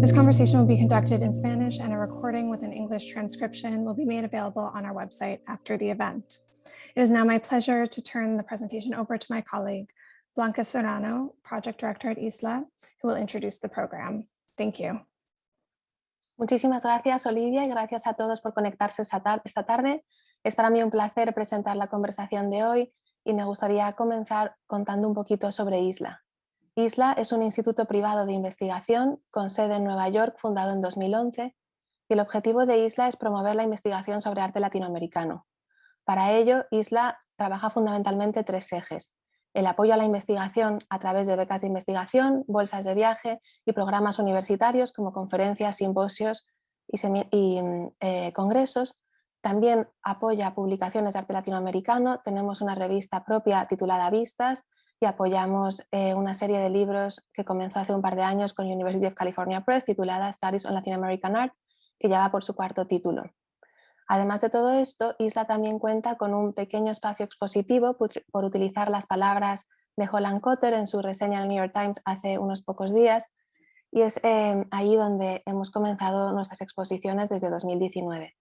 This conversation will be conducted in Spanish, and a recording with an English transcription will be made available on our website after the event. It is now my pleasure to turn the presentation over to my colleague, Blanca Serrano, Project Director at ISLA, who will introduce the program. Thank you. Muchísimas gracias, Olivia, y gracias a todos por conectarse esta tarde. Es para mí un placer presentar la conversación de hoy y me gustaría comenzar contando un poquito sobre ISLA. ISLA es un instituto privado de investigación con sede en Nueva York, fundado en 2011, y el objetivo de ISLA es promover la investigación sobre arte latinoamericano. Para ello, ISLA trabaja fundamentalmente tres ejes: el apoyo a la investigación a través de becas de investigación, bolsas de viaje y programas universitarios como conferencias, simposios y congresos. También apoya publicaciones de arte latinoamericano. Tenemos una revista propia titulada Vistas y apoyamos una serie de libros que comenzó hace un par de años con University of California Press titulada Studies on Latin American Art, que ya va por su cuarto título. Además de todo esto, ISLA también cuenta con un pequeño espacio expositivo por utilizar las palabras de Holland Cotter en su reseña en el New York Times hace unos pocos días, y es ahí donde hemos comenzado nuestras exposiciones desde 2019.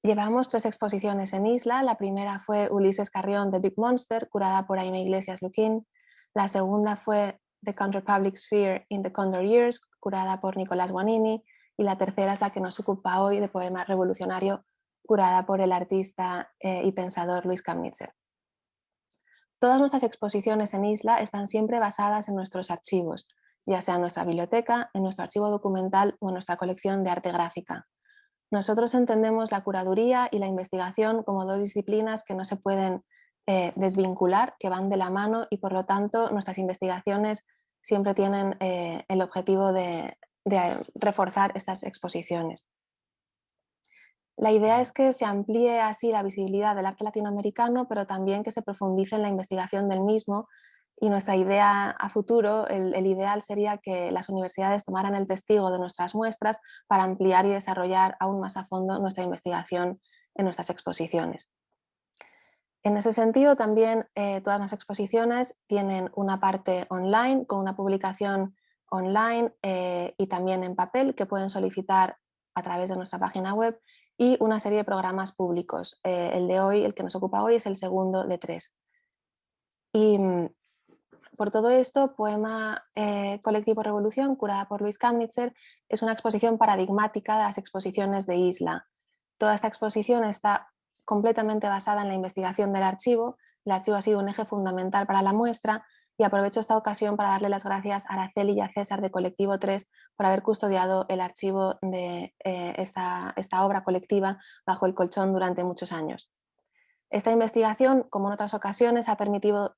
Llevamos 3 exposiciones en ISLA. La primera fue Ulises Carrión, The Big Monster, curada por Aime Iglesias Luquín. La segunda fue The Counterpublic Sphere in the Condor Years, curada por Nicolás Guanini. Y la tercera es la que nos ocupa hoy, de Poema Revolucionario, curada por el artista y pensador Luis Kamnitzer. Todas nuestras exposiciones en ISLA están siempre basadas en nuestros archivos, ya sea en nuestra biblioteca, en nuestro archivo documental o en nuestra colección de arte gráfica. Nosotros entendemos la curaduría y la investigación como dos disciplinas que no se pueden desvincular, que van de la mano, y por lo tanto nuestras investigaciones siempre tienen el objetivo de reforzar estas exposiciones. La idea es que se amplíe así la visibilidad del arte latinoamericano, pero también que se profundice en la investigación del mismo, y nuestra idea a futuro, el ideal sería que las universidades tomaran el testigo de nuestras muestras para ampliar y desarrollar aún más a fondo nuestra investigación en nuestras exposiciones. En ese sentido, también todas las exposiciones tienen una parte online, con una publicación online y también en papel, que pueden solicitar a través de nuestra página web, y una serie de programas públicos. El de hoy, el que nos ocupa hoy, es el segundo de 3. Y por todo esto, Poema Colectivo Revolución, curada por Luis Kamnitzer, es una exposición paradigmática de las exposiciones de ISLA. Toda esta exposición está completamente basada en la investigación del archivo. El archivo ha sido un eje fundamental para la muestra, y aprovecho esta ocasión para darle las gracias a Araceli y a César de Colectivo 3 por haber custodiado el archivo de esta obra colectiva bajo el colchón durante muchos años. Esta investigación, como en otras ocasiones, ha permitido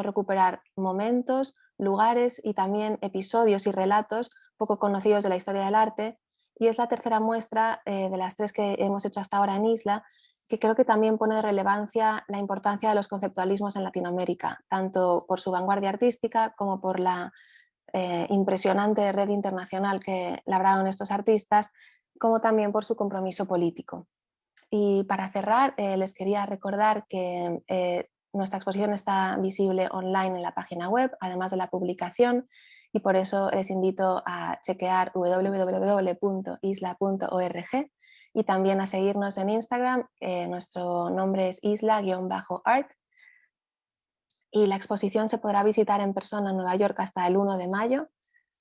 recuperar momentos, lugares y también episodios y relatos poco conocidos de la historia del arte, y es la tercera muestra de las 3 que hemos hecho hasta ahora en ISLA, que creo que también pone de relevancia la importancia de los conceptualismos en Latinoamérica, tanto por su vanguardia artística como por la impresionante red internacional que labraron estos artistas, como también por su compromiso político. Y para cerrar, les quería recordar que nuestra exposición está visible online en la página web, además de la publicación, y por eso les invito a chequear www.isla.org y también a seguirnos en Instagram. Nuestro nombre es isla_art, y la exposición se podrá visitar en persona en Nueva York hasta el 1 de mayo,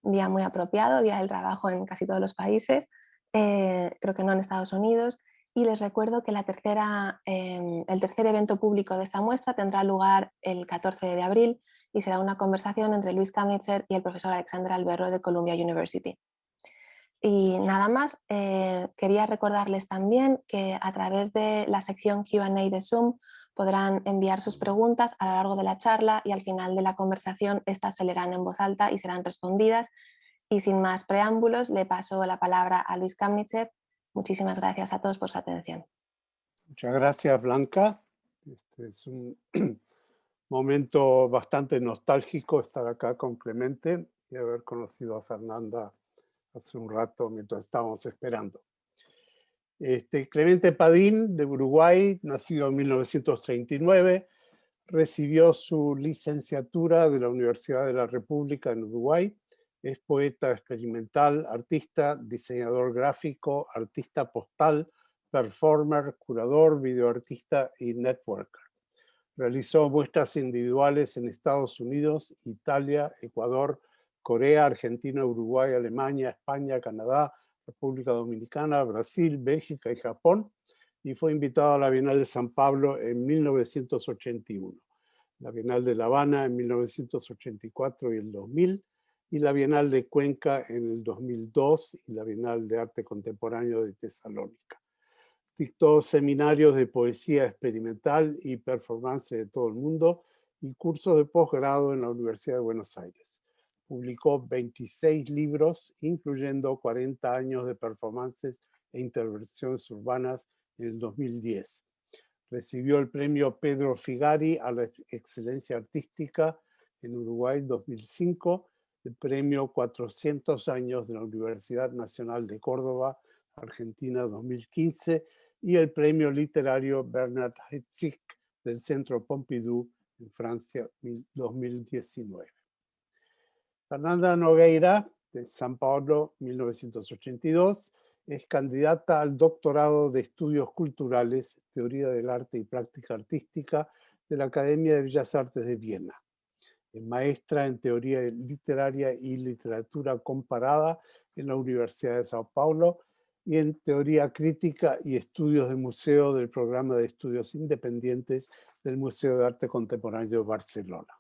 un día muy apropiado, Día del Trabajo en casi todos los países, creo que no en Estados Unidos. Y les recuerdo que el tercer evento público de esta muestra tendrá lugar el 14 de abril y será una conversación entre Luis Kamnitzer y el profesor Alexander Alberro de Columbia University. Y nada más, quería recordarles también que a través de la sección Q&A de Zoom podrán enviar sus preguntas a lo largo de la charla, y al final de la conversación estas se leerán en voz alta y serán respondidas. Y sin más preámbulos, le paso la palabra a Luis Kamnitzer. Muchísimas gracias a todos por su atención. Muchas gracias, Blanca. Este es un momento bastante nostálgico estar acá con Clemente y haber conocido a Fernanda hace un rato mientras estábamos esperando. Clemente Padín, de Uruguay, nacido en 1939, Recibió su licenciatura de la Universidad de la República en Uruguay. Es poeta experimental, artista, diseñador gráfico, artista postal, performer, curador, videoartista y networker. Realizó muestras individuales en Estados Unidos, Italia, Ecuador, Corea, Argentina, Uruguay, Alemania, España, Canadá, República Dominicana, Brasil, Bélgica y Japón, y fue invitado a la Bienal de San Pablo en 1981, la Bienal de La Habana en 1984 y el 2000, y la Bienal de Cuenca en el 2002 y la Bienal de Arte Contemporáneo de Tesalónica. Dictó seminarios de poesía experimental y performance de todo el mundo y cursos de posgrado en la Universidad de Buenos Aires. Publicó 26 libros, incluyendo 40 años de performances e intervenciones urbanas en el 2010. Recibió el premio Pedro Figari a la excelencia artística en Uruguay 2005, el premio 400 años de la Universidad Nacional de Córdoba, Argentina 2015, y el premio literario Bernard Heidsieck del Centro Pompidou en Francia 2019. Fernanda Nogueira, de San Paulo, 1982, es candidata al doctorado de Estudios Culturales, Teoría del Arte y Práctica Artística de la Academia de Bellas Artes de Viena. Es maestra en Teoría Literaria y Literatura Comparada en la Universidad de Sao Paulo y en Teoría Crítica y Estudios de Museo del Programa de Estudios Independientes del Museo de Arte Contemporáneo de Barcelona.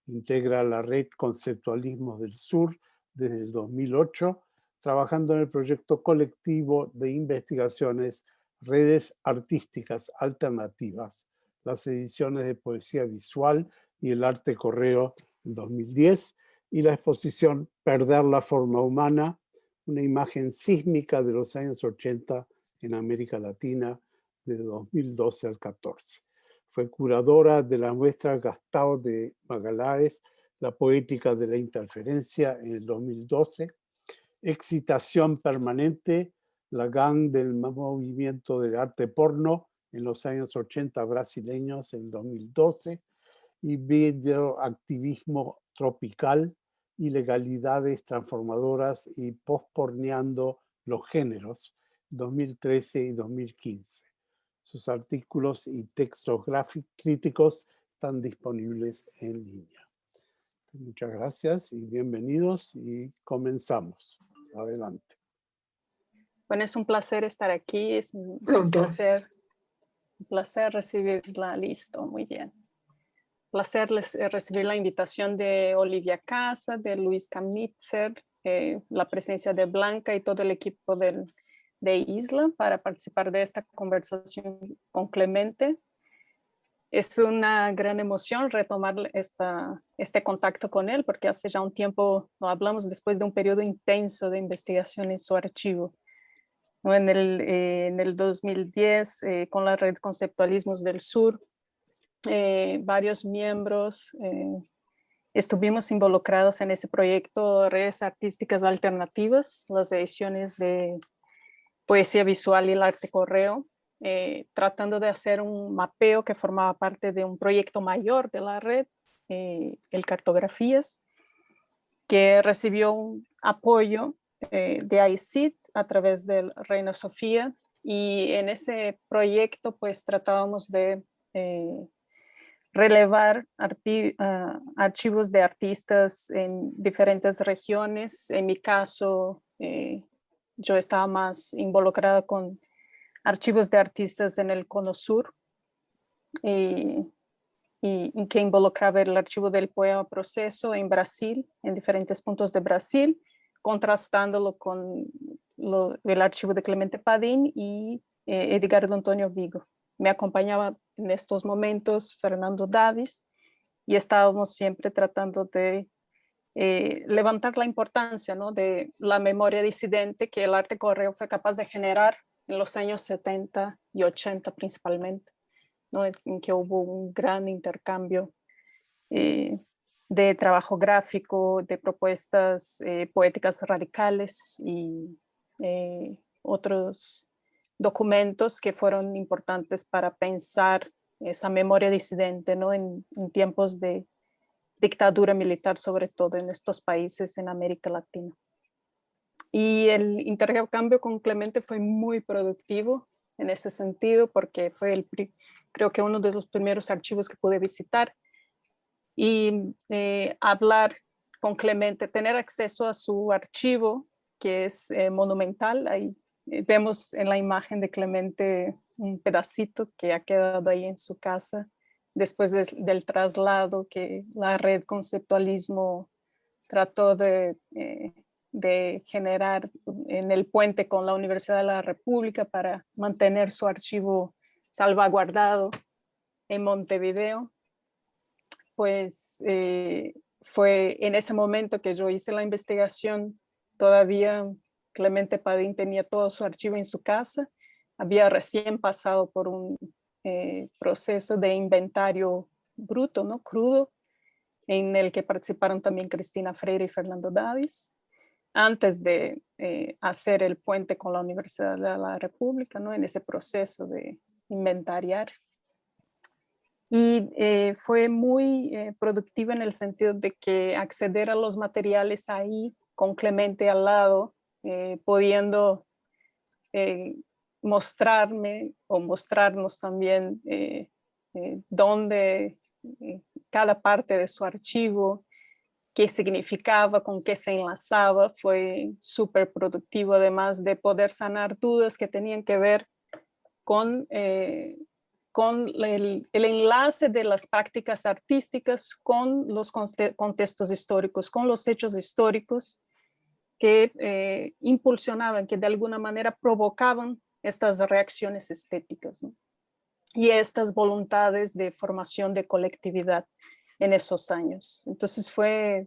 Integra la red Conceptualismos del Sur desde el 2008, trabajando en el proyecto colectivo de investigaciones Redes Artísticas Alternativas, las ediciones de Poesía Visual y el Arte Correo en 2010, y la exposición Perder la Forma Humana, una imagen sísmica de los años 80 en América Latina, de 2012 al 14. Fue curadora de la muestra Gastão de Magalhães, La Poética de la Interferencia, en el 2012. Excitación Permanente, la gang del movimiento del arte porno en los años 80 brasileños, en 2012. Y Videoactivismo Tropical, Ilegalidades Transformadoras y Posporneando los Géneros, 2013 y 2015. Sus artículos y textos críticos están disponibles en línea. Muchas gracias y bienvenidos y comenzamos. Adelante. Bueno, es un placer estar aquí, es un placer recibirla, listo, muy bien. Placer recibir la invitación de Olivia Casa, de Luis Kamnitzer, la presencia de Blanca y todo el equipo de Isla para participar de esta conversación con Clemente. Es una gran emoción retomar este contacto con él, porque hace ya un tiempo no hablamos después de un periodo intenso de investigación en su archivo. ¿No? En el 2010, con la red Conceptualismos del Sur, varios miembros estuvimos involucrados en ese proyecto Redes Artísticas Alternativas, las ediciones de Poesía Visual y el Arte Correo, tratando de hacer un mapeo que formaba parte de un proyecto mayor de la red, el Cartografías, que recibió un apoyo de AICID a través de Reina Sofía, y en ese proyecto pues tratábamos de relevar archivos de artistas en diferentes regiones. En mi caso, yo estaba más involucrada con archivos de artistas en el Cono Sur, y que involucraba el archivo del poema Proceso en Brasil, en diferentes puntos de Brasil, contrastándolo con el archivo de Clemente Padín y Edgardo Antonio Vigo. Me acompañaba en estos momentos Fernando Davis, y estábamos siempre tratando de levantar la importancia, ¿no?, de la memoria disidente que el Arte Correo fue capaz de generar en los años 70 y 80 principalmente, ¿no?, en que hubo un gran intercambio de trabajo gráfico, de propuestas poéticas radicales y otros documentos que fueron importantes para pensar esa memoria disidente, ¿no? En tiempos de dictadura militar, sobre todo en estos países en América Latina. Y el intercambio con Clemente fue muy productivo en ese sentido, porque fue creo que uno de los primeros archivos que pude visitar. Y hablar con Clemente, tener acceso a su archivo, que es monumental. Ahí vemos en la imagen de Clemente un pedacito que ha quedado ahí en su casa después del traslado que la red Conceptualismo trató de generar en el puente con la Universidad de la República para mantener su archivo salvaguardado en Montevideo. Pues fue en ese momento que yo hice la investigación. Todavía Clemente Padín tenía todo su archivo en su casa, había recién pasado por un proceso de inventario bruto, ¿no? Crudo, en el que participaron también Cristina Freire y Fernando Davis, antes de hacer el puente con la Universidad de la República, ¿no? En ese proceso de inventariar. Y fue muy productiva en el sentido de que acceder a los materiales ahí con Clemente al lado, pudiendo mostrarme o mostrarnos también dónde cada parte de su archivo, qué significaba, con qué se enlazaba, fue súper productivo, además de poder sanar dudas que tenían que ver con el enlace de las prácticas artísticas con los contextos históricos, con los hechos históricos que impulsionaban, que de alguna manera provocaban estas reacciones estéticas, ¿no? Y estas voluntades de formación de colectividad en esos años. Entonces fue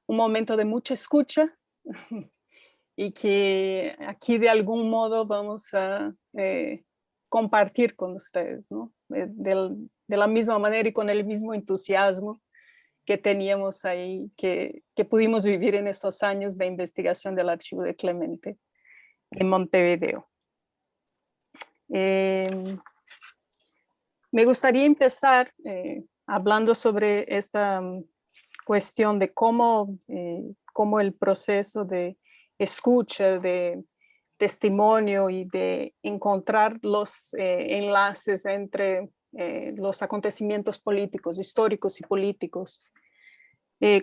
un momento de mucha escucha y que aquí de algún modo vamos a compartir con ustedes, ¿no? De la misma manera y con el mismo entusiasmo que teníamos ahí, que pudimos vivir en estos años de investigación del archivo de Clemente en Montevideo. Me gustaría empezar hablando sobre esta cuestión de cómo el proceso de escucha, de testimonio y de encontrar los enlaces entre los acontecimientos políticos, históricos y políticos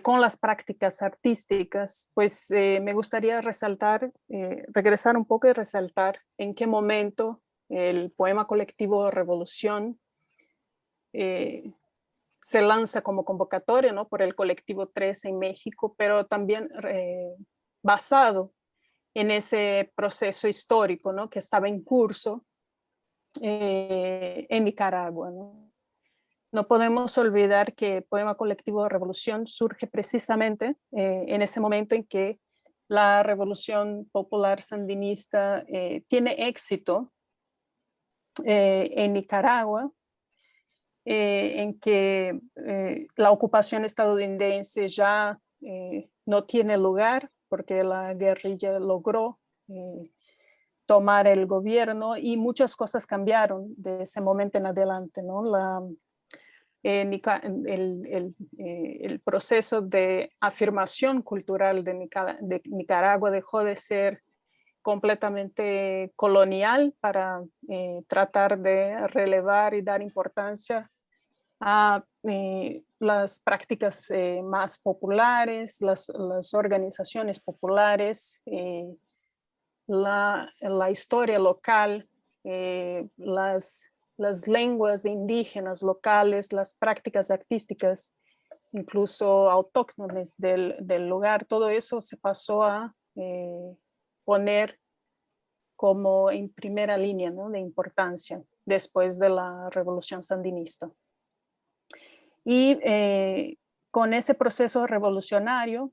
con las prácticas artísticas, pues me gustaría regresar un poco y resaltar en qué momento el poema colectivo Revolución se lanza como convocatoria, ¿no? Por el colectivo 13 en México, pero también basado en ese proceso histórico, ¿no? Que estaba en curso en Nicaragua, ¿no? No podemos olvidar que Poema Colectivo de Revolución surge precisamente en ese momento en que la revolución popular sandinista tiene éxito en Nicaragua, en que la ocupación estadounidense ya no tiene lugar porque la guerrilla logró tomar el gobierno y muchas cosas cambiaron de ese momento en adelante, ¿no? El proceso de afirmación cultural de Nicaragua dejó de ser completamente colonial para tratar de relevar y dar importancia a las prácticas más populares, las organizaciones populares, la historia local, las lenguas indígenas locales, las prácticas artísticas, incluso autóctones del lugar, todo eso se pasó a poner como en primera línea, ¿no? De importancia después de la revolución sandinista. Y con ese proceso revolucionario,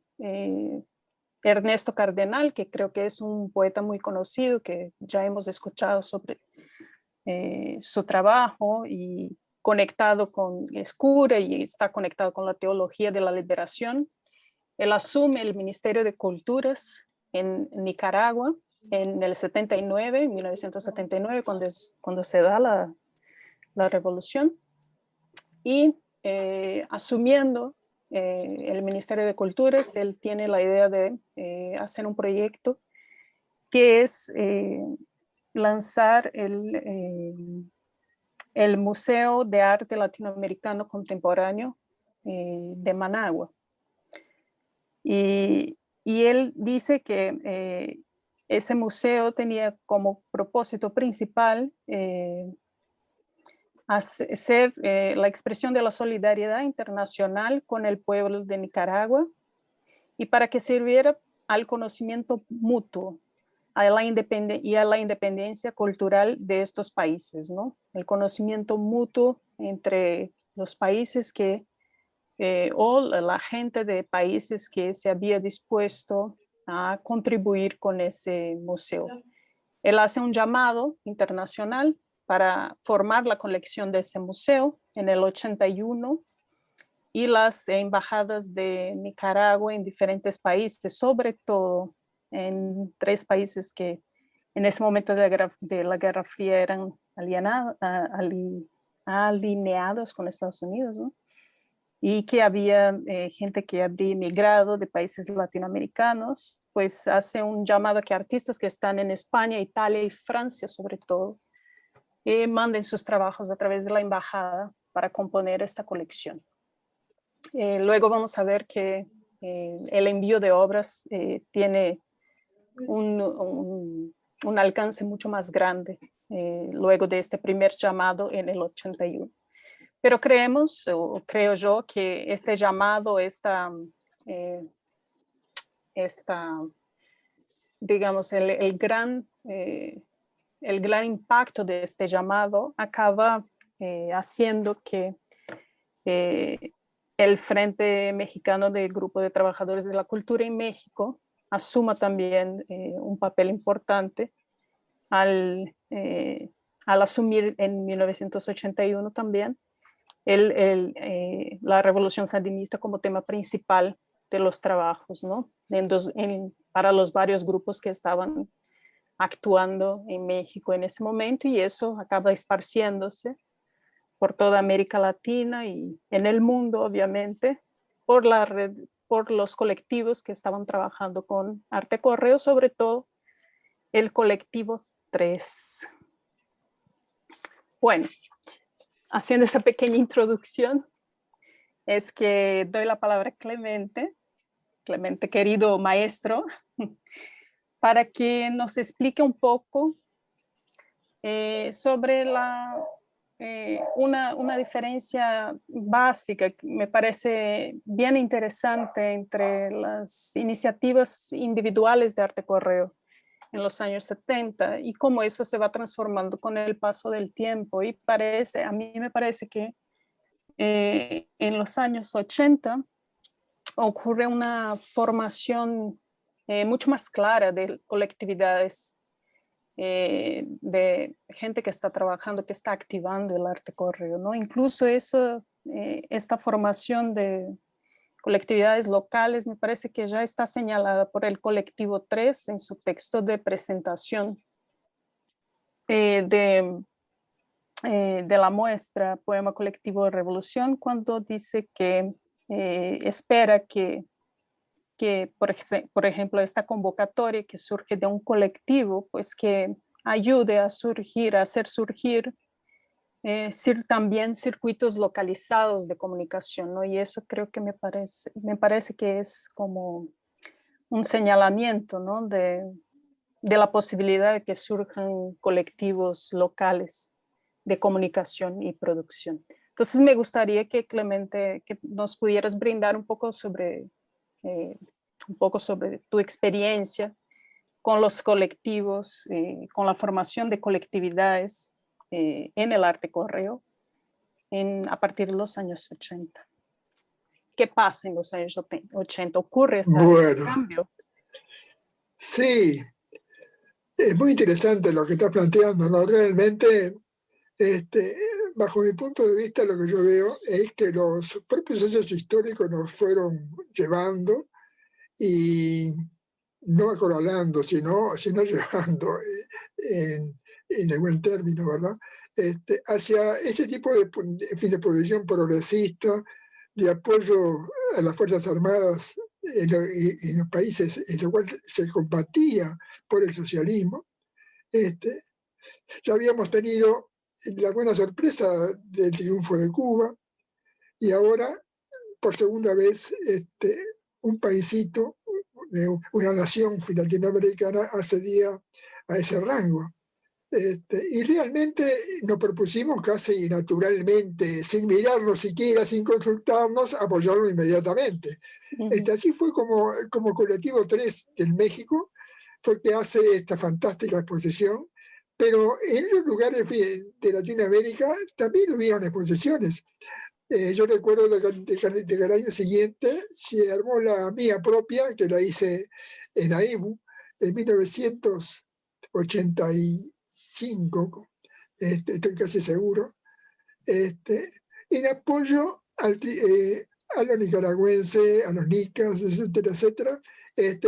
Ernesto Cardenal, que creo que es un poeta muy conocido, que ya hemos escuchado sobre su trabajo y conectado con Escura y está conectado con la teología de la liberación. Él asume el Ministerio de Culturas en Nicaragua en el 79, 1979, cuando se da la revolución. y asumiendo el Ministerio de Culturas, él tiene la idea de hacer un proyecto que es lanzar el Museo de Arte Latinoamericano Contemporáneo de Managua. Y él dice que ese museo tenía como propósito principal ser la expresión de la solidaridad internacional con el pueblo de Nicaragua y para que sirviera al conocimiento mutuo y a la independencia cultural de estos países, ¿no? El conocimiento mutuo entre los países o la gente de países que se había dispuesto a contribuir con ese museo. Él hace un llamado internacional para formar la colección de ese museo en el 81 y las embajadas de Nicaragua en diferentes países, sobre todo en 3 países que en ese momento de la Guerra Fría eran alineados con Estados Unidos, ¿no? Y que había gente que había emigrado de países latinoamericanos, pues hace un llamado a que artistas que están en España, Italia y Francia sobre todo, manden sus trabajos a través de la embajada para componer esta colección. Luego vamos a ver que el envío de obras tiene un alcance mucho más grande luego de este primer llamado en el 81. Pero creo yo que este llamado, digamos, el gran impacto de este llamado acaba haciendo que el Frente Mexicano del Grupo de Trabajadores de la Cultura en México asuma también un papel importante al asumir en 1981 también la revolución sandinista como tema principal de los trabajos, ¿no? Para los varios grupos que estaban actuando en México en ese momento, y eso acaba esparciéndose por toda América Latina y en el mundo, obviamente, por los colectivos que estaban trabajando con Arte Correo, sobre todo el colectivo 3. Bueno, haciendo esa pequeña introducción, es que doy la palabra a Clemente, querido maestro, para que nos explique un poco sobre una diferencia básica que me parece bien interesante entre las iniciativas individuales de Arte Correo en los años 70 y cómo eso se va transformando con el paso del tiempo. Y a mí me parece que en los años 80 ocurre una formación mucho más clara de colectividades, de gente que está trabajando, que está activando el Arte Correo, ¿no? Incluso esta formación de colectividades locales me parece que ya está señalada por el colectivo 3 en su texto de presentación de la muestra Poema Colectivo de Revolución, cuando dice que espera que por ejemplo, esta convocatoria que surge de un colectivo, pues que ayude a hacer surgir también circuitos localizados de comunicación, ¿no? Y eso creo que me parece que es como un señalamiento, ¿no? de la posibilidad de que surjan colectivos locales de comunicación y producción. Entonces me gustaría que Clemente, que nos pudieras brindar un poco sobre tu experiencia con los colectivos, con la formación de colectividades en el Arte Correo a partir de los años 80. ¿Qué pasa en los años 80? ¿Ocurre ese cambio? Sí, es muy interesante lo que estás planteando, ¿no? Realmente, bajo mi punto de vista, lo que yo veo es que los propios hechos históricos nos fueron llevando y no acorralando, sino llevando en el buen término, ¿verdad? hacia ese tipo de posición progresista, de apoyo a las Fuerzas Armadas en los países en los cuales se combatía por el socialismo. Ya habíamos tenido la buena sorpresa del triunfo de Cuba, y ahora, por segunda vez, un paísito, una nación latinoamericana accedía a ese rango. Y realmente nos propusimos casi naturalmente, sin mirarlo siquiera, sin consultarnos, apoyarlo inmediatamente. Así fue como Colectivo 3 del México, fue que hace esta fantástica exposición, pero en otros lugares de Latinoamérica también hubieron exposiciones. Yo recuerdo que el año siguiente se armó la mía propia, que la hice en AEBU, en 1985, estoy casi seguro, en apoyo a los nicaragüenses, a los nicas, etcétera, etcétera.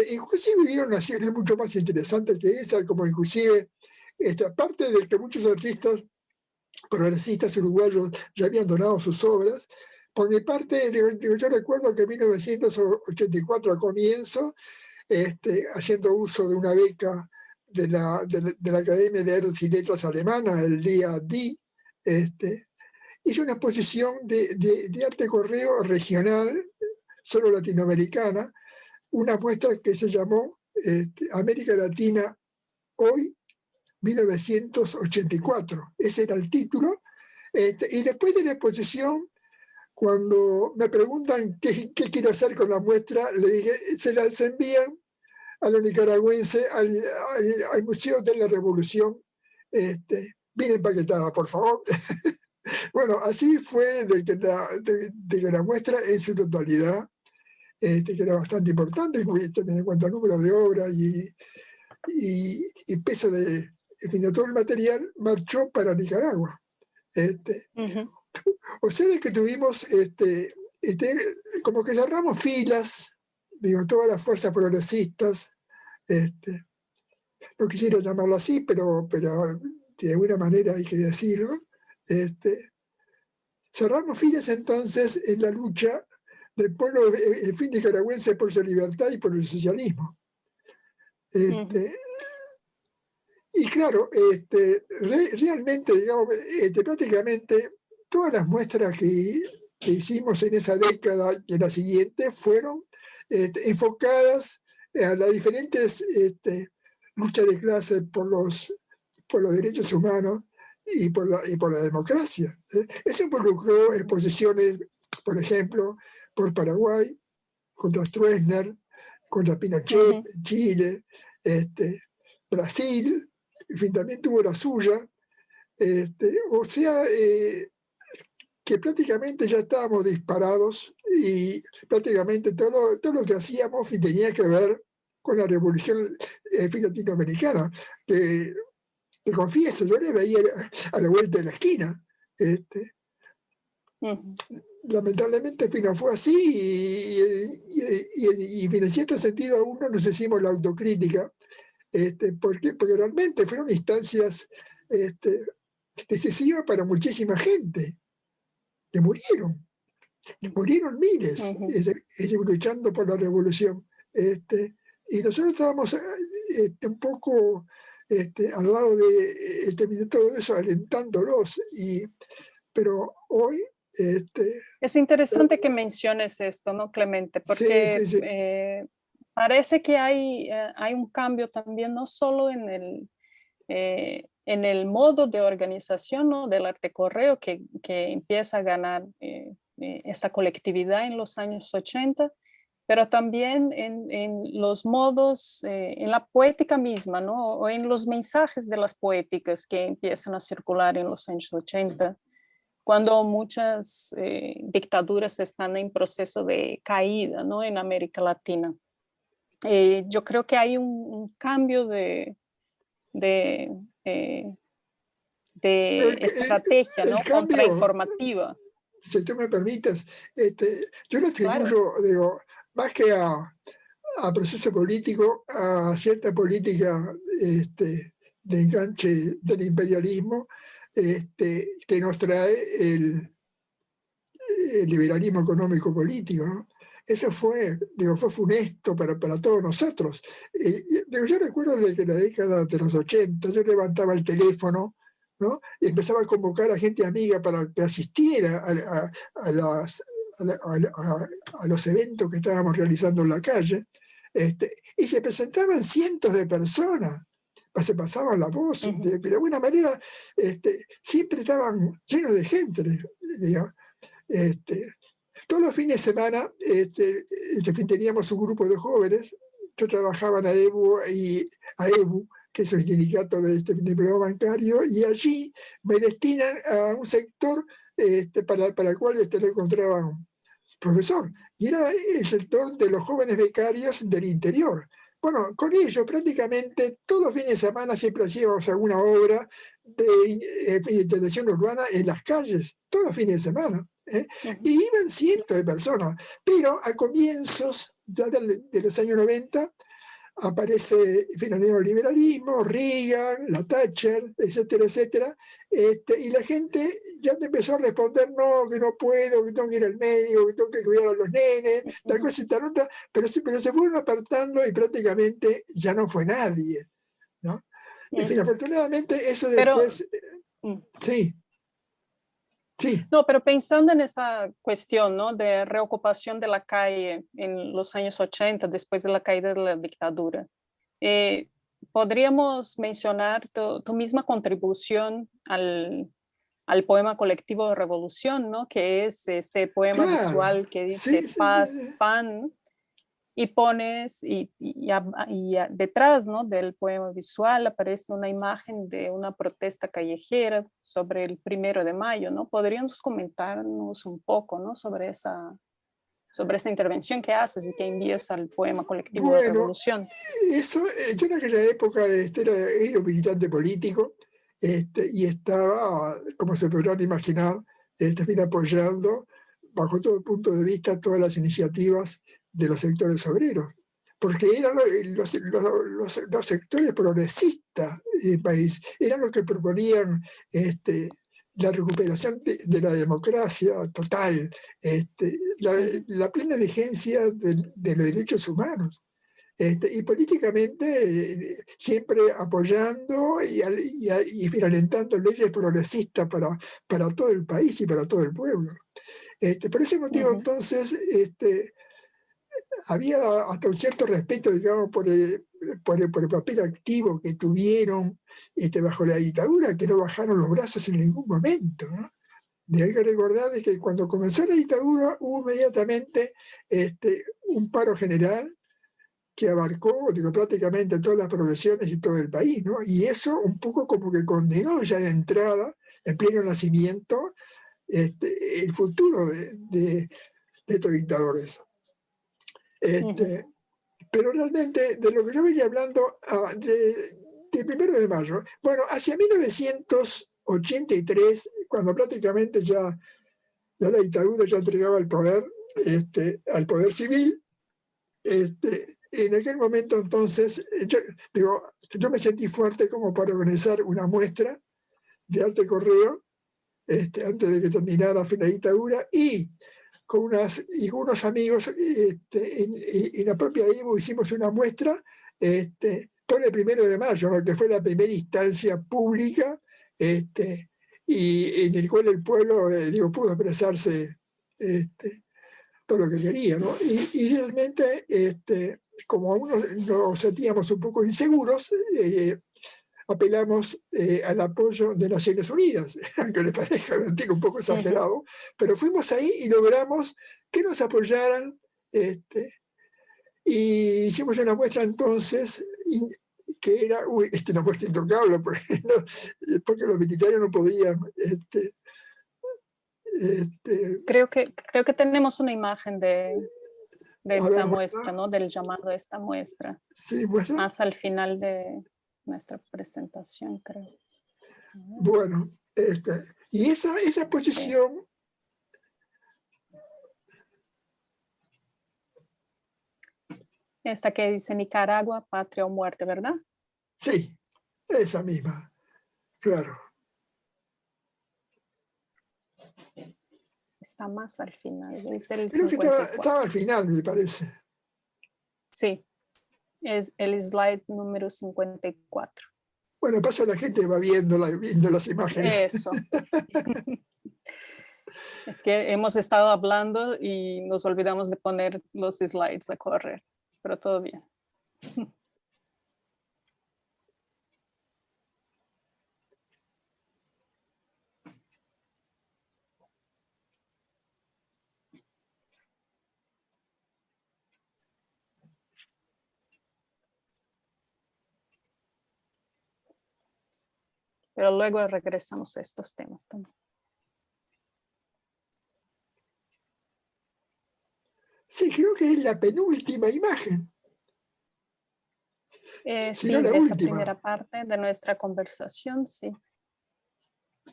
Inclusive hubieron naciones mucho más interesantes que esa, como inclusive, aparte de que muchos artistas progresistas uruguayos ya habían donado sus obras. Por mi parte, yo recuerdo que en 1984 a comienzo, haciendo uso de una beca de la Academia de Artes y Letras Alemana, el DAAD, hice una exposición de arte correo regional, solo latinoamericana, una muestra que se llamó América Latina Hoy, 1984, ese era el título. Y después de la exposición, cuando me preguntan qué quiero hacer con la muestra, le dije, se las envían a los nicaragüenses al Museo de la Revolución, bien empaquetada, por favor. Bueno, así fue de que la muestra en su totalidad, que era bastante importante, también en cuanto al número de obras y peso de todo el material, marchó para Nicaragua. O sea, de que tuvimos, como que cerramos filas, digo, todas las fuerzas progresistas, no quisiera llamarlo así, pero de alguna manera hay que decirlo, cerramos filas entonces en la lucha del pueblo nicaragüense por su libertad y por el socialismo. Y claro, realmente, digamos, prácticamente todas las muestras que hicimos en esa década y en la siguiente fueron enfocadas a las diferentes luchas de clase por los derechos humanos y por la democracia. Eso involucró exposiciones, por ejemplo, por Paraguay, contra Stroessner, contra Pinochet, Chile, Brasil, en fin, también tuvo la suya. O sea, que prácticamente ya estábamos disparados y prácticamente todo lo que hacíamos tenía que ver con la revolución latinoamericana, que te confieso, yo le veía a la vuelta de la esquina. Lamentablemente no fue así y en cierto sentido aún no nos hicimos la autocrítica, porque realmente fueron instancias decisivas para muchísima gente que murieron miles luchando por la revolución, y nosotros estábamos un poco al lado de todo eso, alentándolos, pero hoy es interesante que menciones esto, ¿no, Clemente? Porque sí. parece que hay un cambio también, no solo en el modo de organización, ¿no?, del arte correo que empieza a ganar esta colectividad en los años 80, pero también en los modos, en la poética misma, ¿no?, o en los mensajes de las poéticas que empiezan a circular en los años 80. Cuando muchas dictaduras están en proceso de caída, ¿no?, en América Latina. Yo creo que hay un cambio de estrategia, ¿no?, contrainformativa. Si tú me permites, yo lo atribuyo, claro, digo, más que a proceso político, a cierta política de enganche del imperialismo, que nos trae el liberalismo económico político, ¿no? Eso fue funesto para todos nosotros. Yo recuerdo de que en la década de los 80 yo levantaba el teléfono, ¿no? Y empezaba a convocar a gente amiga para que asistiera a los eventos que estábamos realizando en la calle, y se presentaban cientos de personas, se pasaban la voz, de alguna manera siempre estaban llenos de gente, digamos. Todos los fines de semana teníamos un grupo de jóvenes. Yo trabajaba en AEBU, que es el sindicato de empleo bancario, y allí me destinan a un sector para el cual lo encontraban profesor, y era el sector de los jóvenes becarios del interior. Bueno, con ellos prácticamente todos los fines de semana siempre hacíamos alguna obra de intervención urbana en las calles, todos los fines de semana. Y iban cientos de personas, pero a comienzos ya de los años 90 aparece el neoliberalismo, Reagan, la Thatcher, etcétera, etcétera, y la gente ya te empezó a responder, no, que no puedo, que tengo que ir al médico, que tengo que cuidar a los nenes, tal cosa y tal otra, pero se fueron apartando y prácticamente ya no fue nadie, ¿no? En fin, afortunadamente eso después, sí. Sí. No, pero pensando en esta cuestión, ¿no?, de reocupación de la calle en los años 80, después de la caída de la dictadura, ¿podríamos mencionar tu misma contribución al poema colectivo de revolución, ¿no?, que es este poema visual que dice paz, pan, y pones, detrás, ¿no?, del poema visual aparece una imagen de una protesta callejera sobre el 1 de mayo, ¿no? ¿Podríamos comentarnos un poco, ¿no?, sobre esa intervención que haces y que envías al poema colectivo de revolución? Eso, yo en aquella época era un militante político, y estaba, como se podrán imaginar, apoyando bajo todo punto de vista todas las iniciativas de los sectores obreros, porque eran los sectores progresistas del país, eran los que proponían la recuperación de la democracia total, la plena vigencia de los derechos humanos. Y políticamente siempre apoyando y alentando leyes progresistas para todo el país y para todo el pueblo. Por ese motivo, entonces, había hasta un cierto respeto, digamos, por el papel activo que tuvieron bajo la dictadura, que no bajaron los brazos en ningún momento, ¿no? Hay que recordar que cuando comenzó la dictadura hubo inmediatamente un paro general que abarcó prácticamente todas las profesiones y todo el país, ¿no? Y eso un poco como que condenó ya de entrada, en pleno nacimiento, el futuro de estos dictadores. Pero realmente, de lo que yo venía hablando de 1 de mayo, bueno, hacia 1983, cuando prácticamente ya la dictadura ya entregaba el poder al poder civil, en aquel momento entonces, yo me sentí fuerte como para organizar una muestra de arte correo antes de que terminara la dictadura, y con unos amigos en la propia AEBU hicimos una muestra por el 1 de mayo, ¿no?, que fue la primera instancia pública y en el cual el pueblo pudo expresarse todo lo que quería, ¿no? Y realmente, como aún nos sentíamos un poco inseguros, apelamos al apoyo de Naciones Unidas, aunque les parezca un poco exagerado, pero fuimos ahí y logramos que nos apoyaran, y hicimos una muestra entonces que era una muestra intocable, porque los militares no podían. Creo que tenemos una imagen de esta muestra, ¿no?, del llamado de esta muestra. Sí, muestra. Más al final de nuestra presentación, creo. Bueno, y esa posición... Esta que dice Nicaragua, patria o muerte, ¿verdad? Sí, esa misma, claro. está más al final. Debe ser el Creo que 54. estaba al final, me parece. Sí, es el slide número 54. Bueno, pasa la gente va viendo las imágenes. Eso. Es que hemos estado hablando y nos olvidamos de poner los slides a correr, pero todo bien. Pero luego regresamos a estos temas también. Sí, creo que es la penúltima imagen. Sí, Si no la de esta última. primera parte de nuestra conversación, sí. A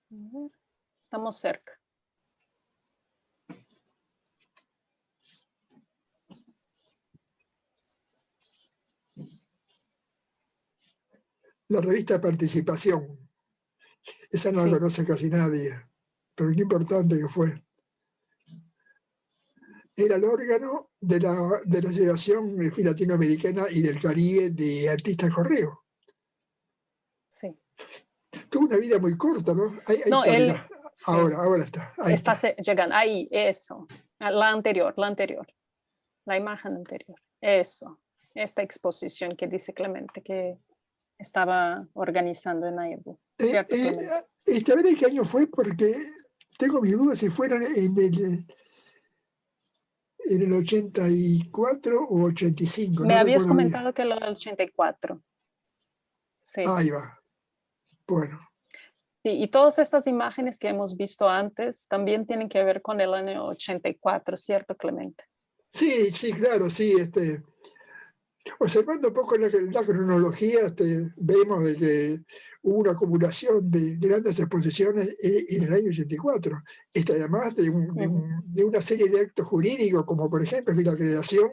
ver, estamos cerca. La revista Participación. Esa no Sí. la conoce casi nadie, pero qué importante que fue. Era el órgano de la Asociación Latinoamericana y del Caribe de Artistas Correo. Sí. Tuvo una vida muy corta, ¿no? Ahí No, está, él mirá. sí, Ahora está. Ahí está está. llegando. Ahí, eso. La anterior. La imagen anterior. Eso. Esta exposición que dice Clemente que estaba organizando en Nairobi. ¿Cierto, Clemente? A ver qué año fue, porque tengo mis dudas si fueron en el 84 o 85. Me No habías recuerdo bien. comentado que lo del 84. Sí. Ahí va. Bueno. Sí, y todas estas imágenes que hemos visto antes también tienen que ver con el año 84, ¿cierto, Clemente? Sí, claro, sí. Observando un poco la cronología, vemos de que hubo una acumulación de grandes exposiciones en el año 84. Además de una serie de actos jurídicos, como por ejemplo la creación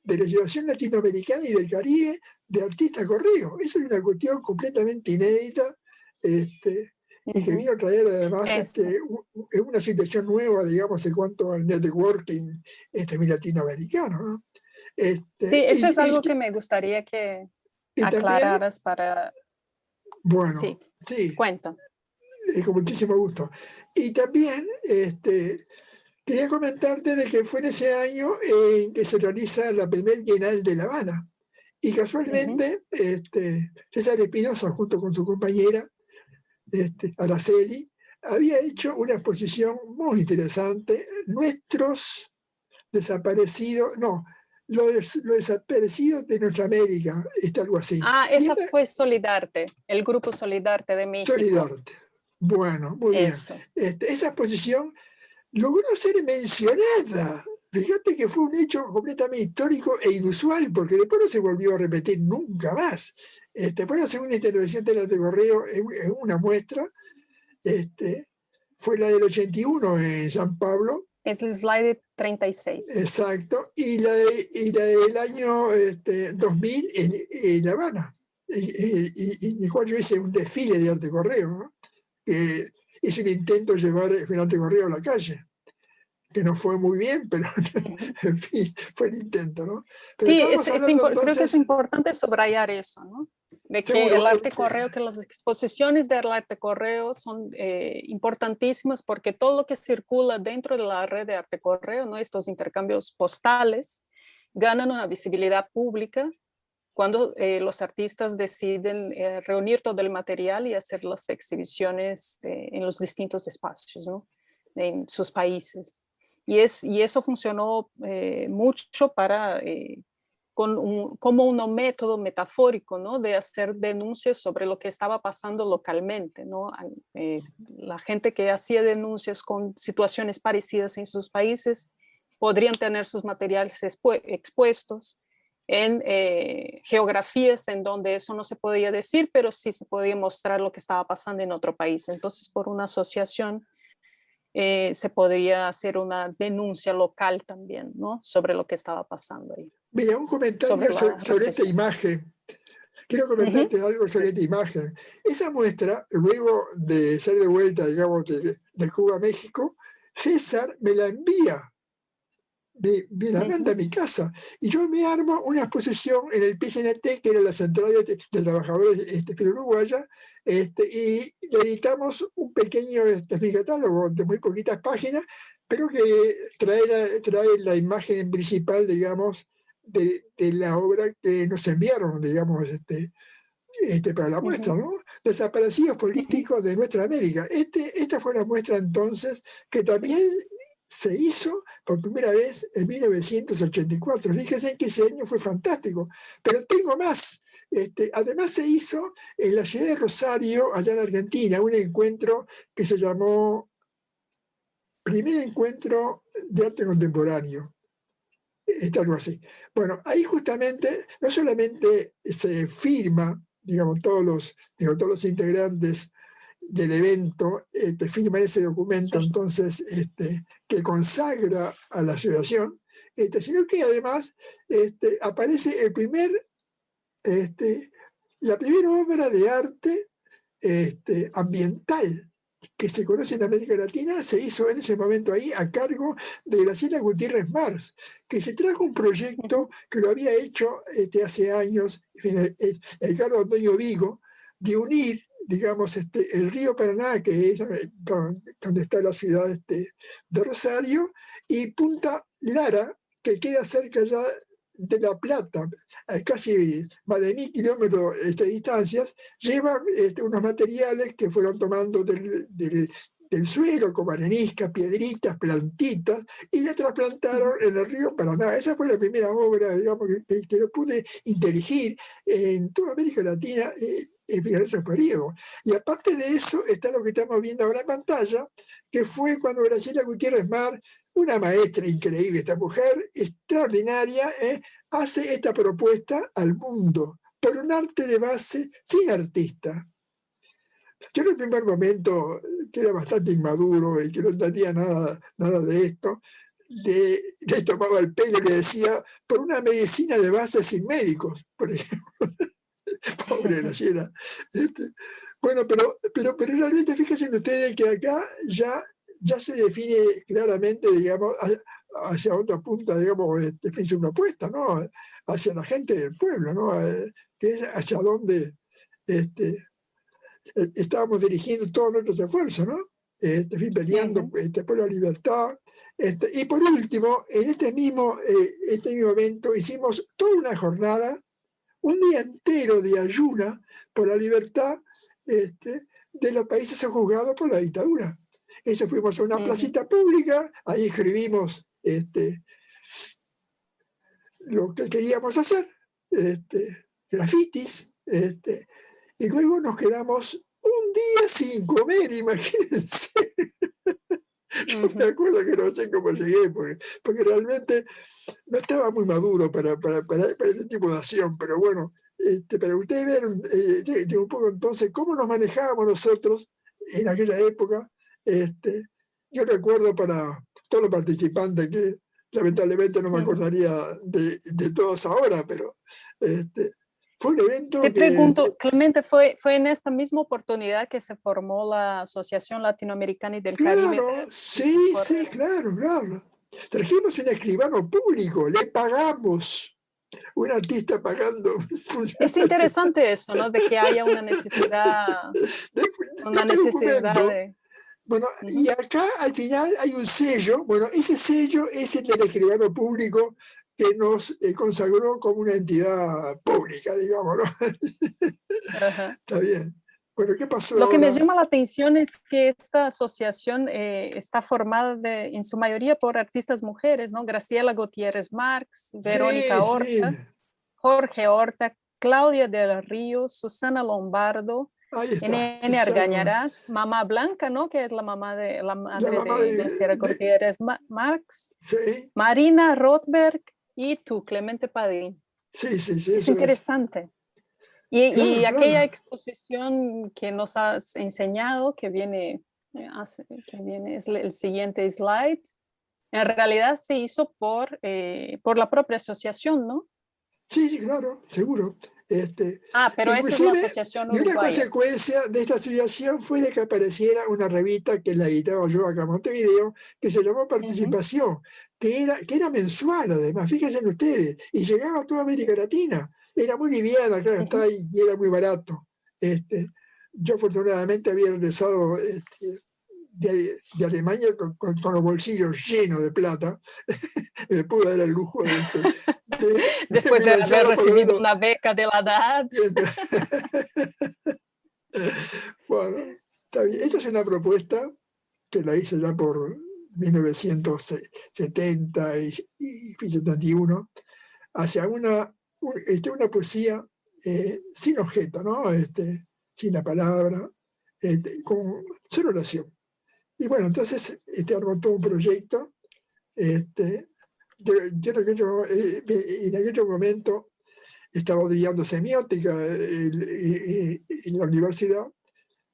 de la Asociación Latinoamericana y del Caribe de Artistas Correo. Eso es una cuestión completamente inédita y que vino a traer además una situación nueva, digamos, en cuanto al networking latinoamericano, ¿no? Sí, eso es algo que me gustaría que aclararas para... Bueno, sí, cuenta. Con muchísimo gusto. Y también quería comentarte de que fue en ese año en que se realiza la primer Bienal de La Habana. Y casualmente, César Espinosa, junto con su compañera, Araceli, había hecho una exposición muy interesante, Nuestros Desaparecidos, no, los desaparecidos de nuestra América, algo así. Ah, esa fue Solidarte, el grupo Solidarte de México. Solidarte. Bueno, muy bien. Esa exposición logró ser mencionada. Fíjate que fue un hecho completamente histórico e inusual, porque después no se volvió a repetir nunca más. Fue la segunda intervención de Arte Correo en una muestra. Fue la del 81 en San Pablo. Es el slide 36. Exacto. Y la del año 2000 en La Habana. En el cual yo hice un desfile de Arte Correo, ¿no? Es un intento de llevar el Arte Correo a la calle, que no fue muy bien, pero en fin, fue el intento, ¿no? Pero sí, creo que es importante subrayar eso, ¿no? De que seguro, el Arte Correo, que las exposiciones del Arte Correo son importantísimas porque todo lo que circula dentro de la red de Arte Correo, ¿no? Estos intercambios postales, ganan una visibilidad pública cuando los artistas deciden reunir todo el material y hacer las exhibiciones en los distintos espacios, ¿no? En sus países. Y eso funcionó mucho para, como un método metafórico, ¿no? De hacer denuncias sobre lo que estaba pasando localmente, ¿no? La gente que hacía denuncias con situaciones parecidas en sus países podrían tener sus materiales expuestos en geografías en donde eso no se podía decir, pero sí se podía mostrar lo que estaba pasando en otro país. Entonces, por una asociación se podría hacer una denuncia local también, ¿no? Sobre lo que estaba pasando ahí. Mira, un comentario sobre esta imagen. Quiero comentarte algo sobre esta imagen. Esa muestra, luego de ser de vuelta, digamos, de Cuba a México, César me la envía, me la manda a mi casa, y yo me armo una exposición en el PCNT, que era la Central de Trabajadores Uruguaya, y le editamos un pequeño mi catálogo de muy poquitas páginas, pero que trae la imagen principal, digamos, de la obra que nos enviaron, digamos, para la muestra, ¿no? Desaparecidos políticos de nuestra América. Esta fue la muestra entonces que también se hizo por primera vez en 1984. Fíjense que ese año fue fantástico. Pero tengo más. Además se hizo en la ciudad de Rosario, allá en Argentina, un encuentro que se llamó Primer Encuentro de Arte Contemporáneo. Algo así. Bueno, ahí justamente no solamente se firma, digamos, todos los integrantes del evento firman ese documento, entonces, que consagra a la asociación, sino que además aparece la primera obra de arte ambiental que se conoce en América Latina, se hizo en ese momento ahí a cargo de Graciela Gutiérrez Mars, que se trajo un proyecto que lo había hecho hace años Edgardo Antonio Vigo, de unir, digamos, el río Paraná, que es donde está la ciudad de Rosario, y Punta Lara, que queda cerca ya de La Plata, a casi más de 1000 kilómetros de distancias, llevan unos materiales que fueron tomando del suelo, como arenisca, piedritas, plantitas, y la trasplantaron en el río Paraná. Esa fue la primera obra, digamos, que lo pude dirigir en toda América Latina en ese periodo. Y aparte de eso, está lo que estamos viendo ahora en pantalla, que fue cuando Graciela Gutiérrez Mar, una maestra increíble, esta mujer extraordinaria, hace esta propuesta al mundo por un arte de base sin artista. Yo en el primer momento, que era bastante inmaduro y que no entendía nada de esto, le tomaba el pelo y le decía, por una medicina de base sin médicos, por ejemplo. Pobre Graciela. Bueno, pero realmente fíjense ustedes que acá ya se define claramente, digamos, hacia dónde apunta, digamos, una apuesta, ¿no? Hacia la gente del pueblo, ¿no? Que es hacia dónde estábamos dirigiendo todos nuestros esfuerzos, ¿no? Peleando por la libertad. Y por último, en este mismo evento hicimos toda una jornada, un día entero de ayuna por la libertad de los países juzgados por la dictadura. Eso, fuimos a una placita pública, ahí escribimos lo que queríamos hacer, grafitis, y luego nos quedamos un día sin comer, imagínense. Yo me acuerdo que no sé cómo llegué, porque realmente no estaba muy maduro para ese tipo de acción, pero bueno, para ustedes vean de un poco entonces cómo nos manejábamos nosotros en aquella época. Yo recuerdo para todos los participantes, que lamentablemente no me acordaría de todos ahora, pero fue un evento Te que... pregunto, Clemente, ¿fue en esta misma oportunidad que se formó la Asociación Latinoamericana y del Caribe? Claro, sí, claro. Trajimos un escribano público, le pagamos. Un artista pagando. Es interesante eso, ¿no? De que haya una necesidad, de... Bueno, y acá al final hay un sello. Bueno, ese sello es el del escribano público que nos consagró como una entidad pública, digamos, ¿no? Está bien. Bueno, ¿qué pasó Lo que ahora? me llama la atención es que esta asociación está formada en su mayoría por artistas mujeres, ¿no? Graciela Gutiérrez Marx, Verónica Horta, Jorge Horta, Claudia del Río, Susana Lombardo, Nene Argañarás, Mamá Blanca, ¿no? Que es la mamá de la madre de Graciela Gutiérrez Marx, sí. Marina Rothberg y tú, Clemente Padín. Sí. Es interesante. Y aquella exposición que nos has enseñado, que viene, es el siguiente slide, en realidad se hizo por la propia asociación, ¿no? Sí, claro, seguro. Pero esa es la Inclusive, Asociación y una Uruguaya. consecuencia de esta asociación fue de que apareciera una revista que la editaba yo acá en Montevideo, que se llamó Participación, que era mensual además, fíjense ustedes, y llegaba a toda América Latina. Era muy liviana, claro, está ahí, y era muy barato. Yo afortunadamente había regresado de Alemania con los bolsillos llenos de plata. Me pude dar el lujo de Después de haber financiarlo por lo recibido menos. una beca de la DAD. Bueno, está bien. Esta es una propuesta que la hice ya por 1970 y 71, hacia una poesía sin objeto, ¿no? Sin la palabra, con solo oración. Y bueno, entonces armó todo un proyecto. Yo en aquel momento estaba estudiando semiótica en la universidad,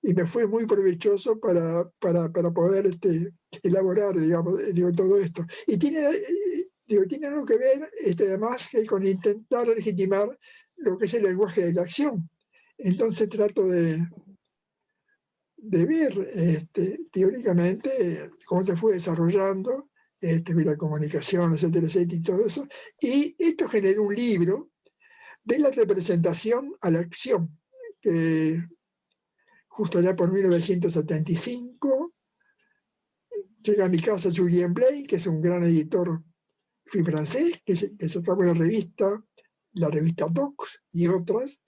y me fue muy provechoso para poder elaborar, digamos, todo esto. Y tiene algo que ver, además, con intentar legitimar lo que es el lenguaje de la acción. Entonces trato de ver teóricamente cómo se fue desarrollando la comunicación, etcétera, etcétera, y todo eso. Y esto generó un libro de la representación a la acción, que justo allá por 1975 llega a mi casa Julien Blay, que es un gran editor francés, que sacaba la revista Docs y otras.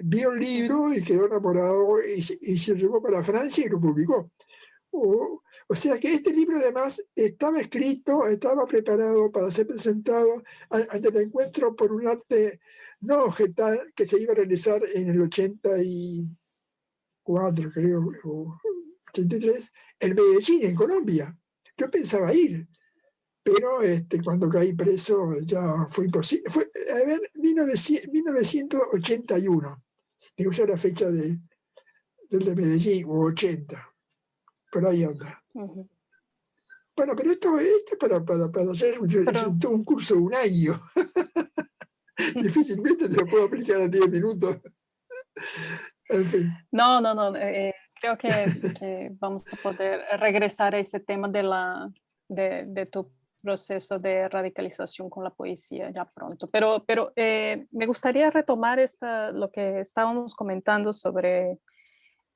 Vio el libro y quedó enamorado y se llevó para Francia y lo publicó. O sea que este libro además estaba escrito, estaba preparado para ser presentado ante el encuentro por un arte no objetal que se iba a realizar en el 84, creo, o 83, en Medellín, en Colombia. Yo pensaba ir, pero cuando caí preso ya fue imposible. Fue, 1981, digo, ya la fecha del de Medellín, o 80. Por ahí anda. Bueno, pero esto es para hacer un curso de un año. Difícilmente te lo puedo aplicar en 10 minutos. En fin. No. Creo que vamos a poder regresar a ese tema de tu proceso de radicalización con la poesía ya pronto. Pero me gustaría retomar lo que estábamos comentando sobre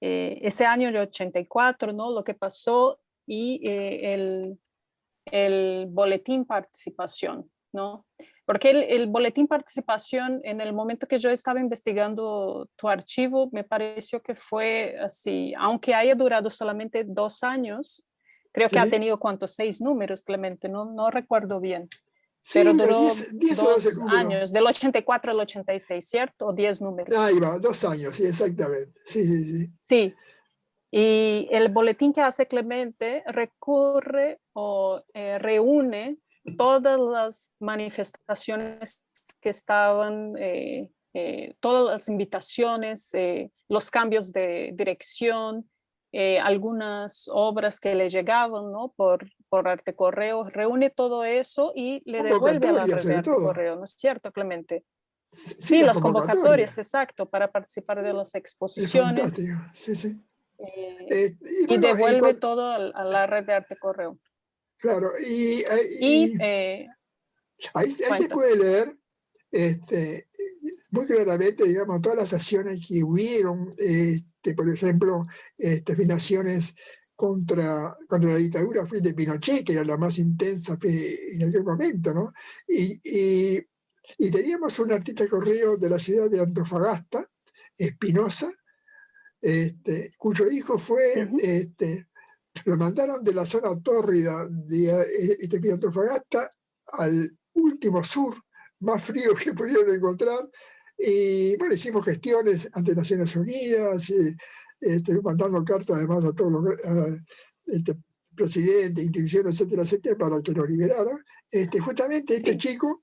ese año de 84, ¿no? Lo que pasó y el boletín participación, ¿no? Porque el boletín participación, en el momento que yo estaba investigando tu archivo, me pareció que fue así, aunque haya durado solamente 2 años, creo que ha tenido, ¿cuántos? 6 números, Clemente, no recuerdo bien. Sí, Pero mira, duró 10 o 12 2 años, del 84 al 86, ¿cierto? O 10 números. Ahí va, 2 años, sí, exactamente. Sí. Sí. Y el boletín que hace Clemente recurre o reúne todas las manifestaciones que estaban, todas las invitaciones, los cambios de dirección, algunas obras que le llegaban, ¿no? por Arte Correo, reúne todo eso y le devuelve a la red de Arte Correo, ¿no es cierto, Clemente? Sí, las convocatorias, exacto, para participar de las exposiciones. Es fantástico, sí. Y bueno, devuelve todo a la red de Arte Correo. Claro, y ahí se puede leer muy claramente, digamos, todas las acciones que hubieron, por ejemplo, afirmaciones contra la dictadura de Pinochet, que era la más intensa en aquel momento, ¿no? Y teníamos un artista de correo de la ciudad de Antofagasta, Espinosa, cuyo hijo fue, lo mandaron de la zona tórrida de Antofagasta al último sur, más frío que pudieron encontrar, y bueno, hicimos gestiones ante Naciones Unidas, mandando cartas además a todos los presidentes, instituciones, etcétera, para que lo liberaran. Justamente este chico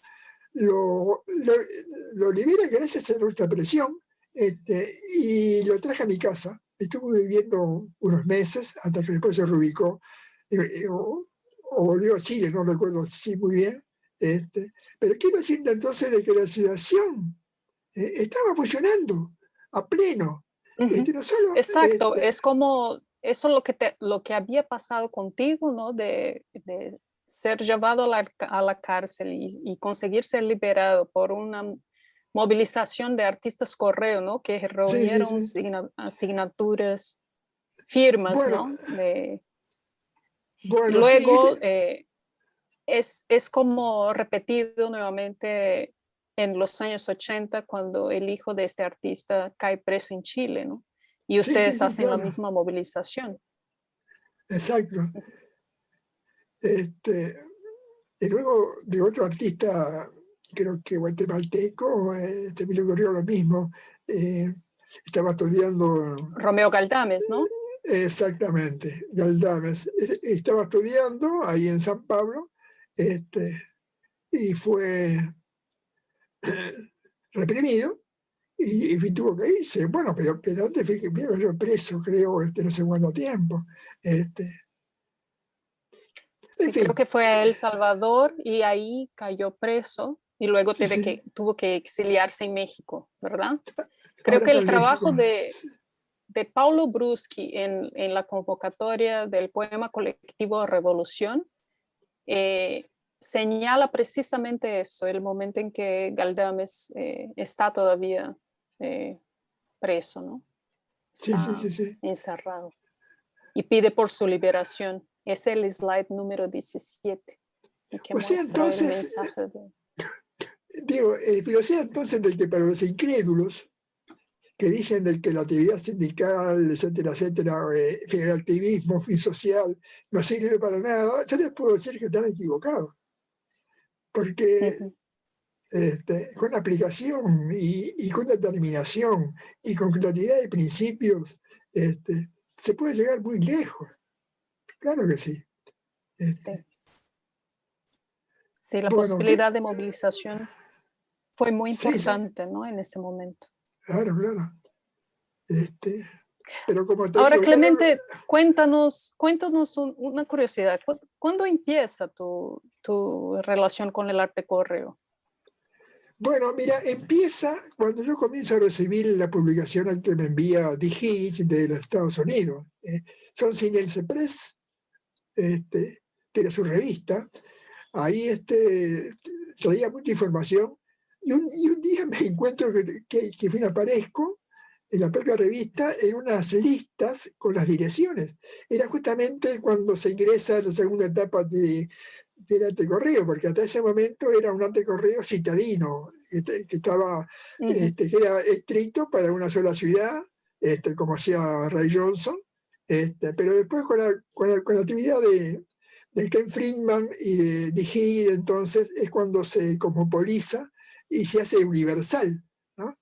lo libera gracias a nuestra presión, y lo traje a mi casa. Estuvo viviendo unos meses hasta que después se reubicó o volvió a Chile, no recuerdo si muy bien. Pero quiero decir entonces de que la situación estaba funcionando a pleno. Ujú. No solo, Exacto, es como eso lo que había pasado contigo, ¿no? De ser llevado a la cárcel y conseguir ser liberado por una movilización de artistas correo, ¿no? Que sí, sí, reunieron sí. asignaturas, firmas, Bueno, ¿no? Y bueno, sí, luego es como repetido nuevamente en los años 80 cuando el hijo de este artista cae preso en Chile, ¿no? Y sí, sí, ustedes sí, hacen la claro, misma movilización. exacto. Y luego de otro artista, creo que guatemalteco, me le ocurrió lo mismo. Estaba estudiando, Romeo Galdames, ¿no? exactamente, Galdames. Estaba estudiando ahí en San Pablo, y fue reprimido y tuvo que irse. Bueno, pero antes fue que vieron yo preso, creo, no sé cuánto tiempo. En Sí, creo fin, que fue a El Salvador y ahí cayó preso y luego sí, sí, tuvo que exiliarse en México, ¿verdad? Creo ahora que está el en México. trabajo de Paulo Bruschi en la convocatoria del poema colectivo Revolución señala precisamente eso, el momento en que Galdames está todavía preso, ¿no? Sí, sí, Está sí, sí. encerrado y pide por su liberación. Es el slide número 17 y que O sea, muestra el entonces, mensaje de... digo, pero sea entonces de que para los incrédulos que dicen de que la actividad sindical, etcétera, etcétera, el activismo, fin social, no sirve para nada, yo les puedo decir que están equivocados. Porque Ujú. con aplicación y con determinación y con claridad de principios, se puede llegar muy lejos. Claro que sí. Sí. Sí, la Bueno, posibilidad de movilización fue muy sí, sí, importante, ¿no? En ese momento. claro, claro. Pero como te Ahora, digo, ya no, Clemente, cuéntanos una curiosidad. ¿Cuándo empieza tu relación con el arte correo? bueno, mira, empieza cuando yo comienzo a recibir la publicación que me envía DIGIS de los Estados Unidos. Son Sinelse Press, que era su revista. Ahí traía mucha información y un día me encuentro que aparezco en la propia revista en unas listas con las direcciones. Era justamente cuando se ingresa a la segunda etapa del antecorreo, porque hasta ese momento era un antecorreo citadino, que era estricto para una sola ciudad, como hacía Ray Johnson, pero después con la actividad de Ken Friedman y de Higgs, entonces es cuando se cosmopoliza y se hace universal, ¿no?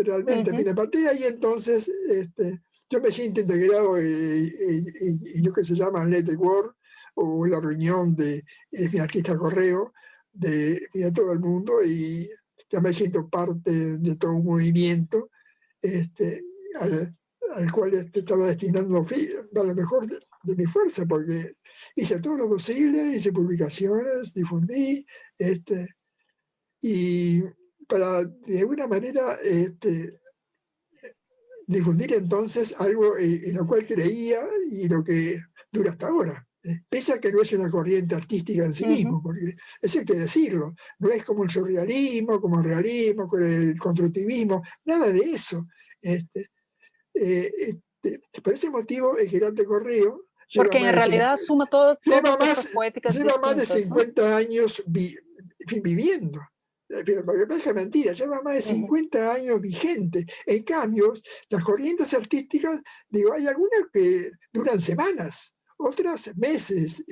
Realmente, a partir de ahí entonces yo me siento integrado en lo que se llama Network o la reunión de mi artista correo de todo el mundo y ya me siento parte de todo un movimiento al, al cual estaba destinando a lo mejor de mi fuerza, porque hice todo lo posible, hice publicaciones, difundí, y para de alguna manera difundir entonces algo en lo cual creía y lo que dura hasta ahora. Pese a que no es una corriente artística en sí mismo, porque eso hay que decirlo, no es como el surrealismo, como el realismo, como el constructivismo, nada de eso. Por ese motivo, el Gerante Correo Porque en realidad suma todas estas poéticas lleva más de distintas, ¿no? 50 años viviendo. Porque parece mentira, lleva más de 50 años vigente. En cambio, las corrientes artísticas, digo, hay algunas que duran semanas, otras meses,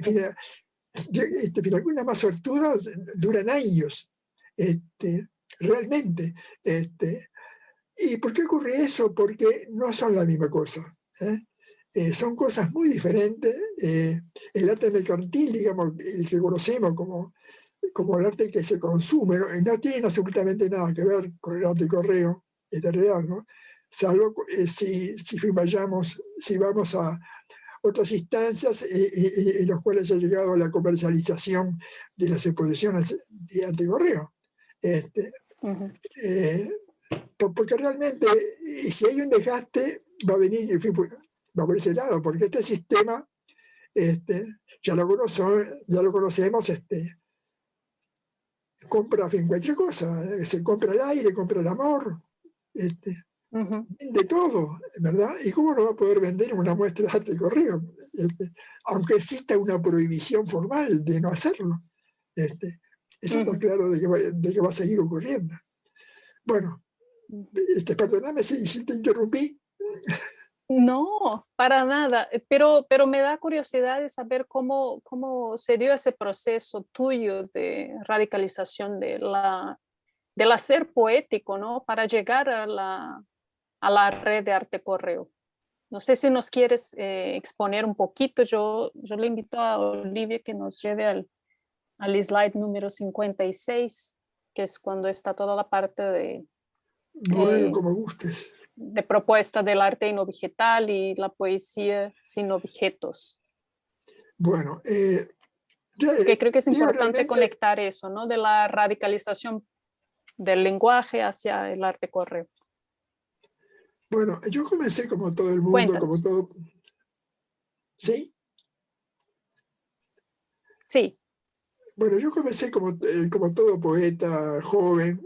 algunas más sortudas duran años, realmente. ¿Y por qué ocurre eso? Porque no son la misma cosa. Son cosas muy diferentes. El arte mercantil, digamos, el que conocemos como el arte que se consume, no tiene absolutamente nada que ver con el arte correo, es real, ¿no? Salvo si vamos a otras instancias en las cuales ha llegado a la comercialización de las exposiciones de arte correo. porque realmente si hay un desgaste va a venir, en fin, va por ese lado, porque este sistema ya lo conocemos, compra, en fin, cualquier cosa, se compra el aire, compra el amor, de todo, ¿verdad? ¿Y cómo no va a poder vender una muestra de arte correo? Aunque exista una prohibición formal de no hacerlo. Eso está claro de que va a seguir ocurriendo. Bueno, perdóname si te interrumpí. No, para nada, pero me da curiosidad de saber cómo se dio ese proceso tuyo de radicalización del hacer poético, ¿no? Para llegar a la red de arte correo. No sé si nos quieres exponer un poquito. Yo le invito a Olivia que nos lleve al slide número 56, que es cuando está toda la parte Bueno, como gustes. de propuesta del arte no vegetal y la poesía sin objetos. Bueno, que creo que es importante conectar eso, ¿no? De la radicalización del lenguaje hacia el arte correo. Bueno, yo comencé como todo el mundo, Cuéntanos. como todo... ¿Sí? Sí. Bueno, yo comencé como todo poeta joven,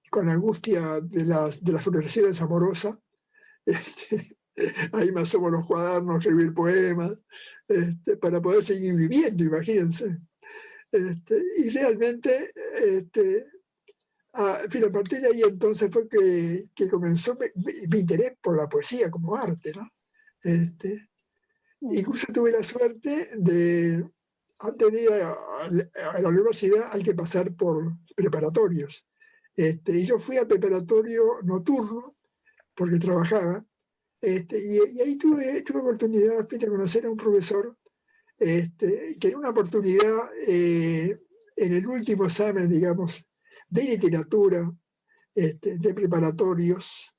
con angustia de las frustraciones amorosas. Ahí me asomo los cuadernos, escribir poemas, para poder seguir viviendo, imagínense. Y realmente, a partir de ahí entonces fue que comenzó mi interés por la poesía como arte, ¿no? Incluso tuve la suerte de, antes de ir a la universidad, hay que pasar por preparatorios. Y yo fui al preparatorio nocturno, porque trabajaba, y ahí tuve oportunidad de conocer a un profesor que era una oportunidad en el último examen, digamos, de literatura, de preparatorios.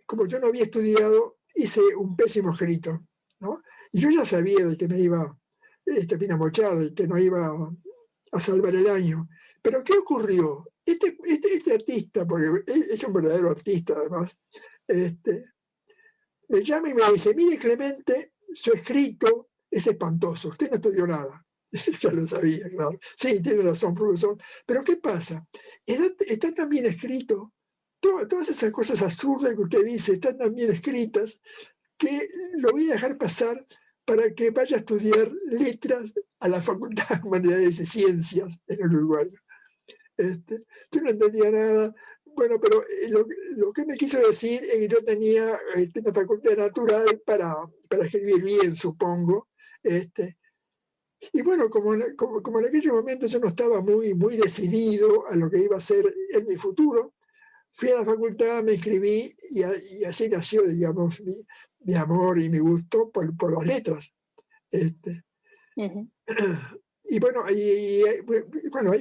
Como yo no había estudiado, hice un pésimo escrito, ¿no? Y yo ya sabía de que me iba a mochar, de que no iba a salvar el año. Pero ¿qué ocurrió? Este artista, porque es un verdadero artista además, me llama y me dice: mire, Clemente, su escrito es espantoso, usted no estudió nada. Ya lo sabía, claro. Sí, tiene razón, profesor. Pero ¿qué pasa? Está tan bien escrito, todas esas cosas absurdas que usted dice están tan bien escritas, que lo voy a dejar pasar para que vaya a estudiar letras a la Facultad de Humanidades y Ciencias en el Uruguay. Yo no entendía nada. Bueno, pero lo que me quiso decir es que yo tenía una facultad natural para escribir bien, supongo. Y bueno, como en aquel momento yo no estaba muy decidido a lo que iba a ser en mi futuro, fui a la facultad, me inscribí y así nació, digamos, mi amor y mi gusto por las letras. Y bueno, ahí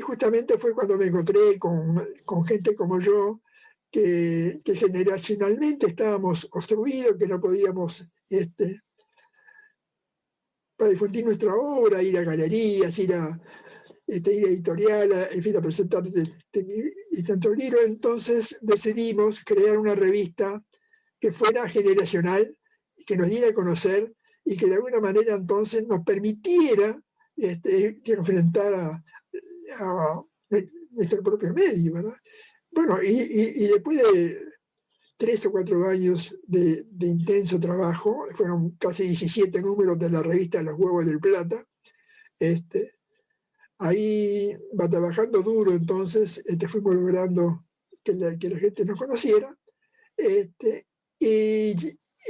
justamente fue cuando me encontré con gente como yo, que generacionalmente estábamos obstruidos, que no podíamos, para difundir nuestra obra, ir a galerías, ir a editorial, en fin, a presentar tanto libro. Entonces decidimos crear una revista que fuera generacional, que nos diera a conocer y que de alguna manera entonces nos permitiera enfrentar a nuestro propio medio, ¿verdad? Bueno, y después de 3 o 4 años de intenso trabajo, fueron casi 17 números de la revista Los Huevos del Plata, ahí va trabajando duro, entonces fuimos logrando que la gente nos conociera, y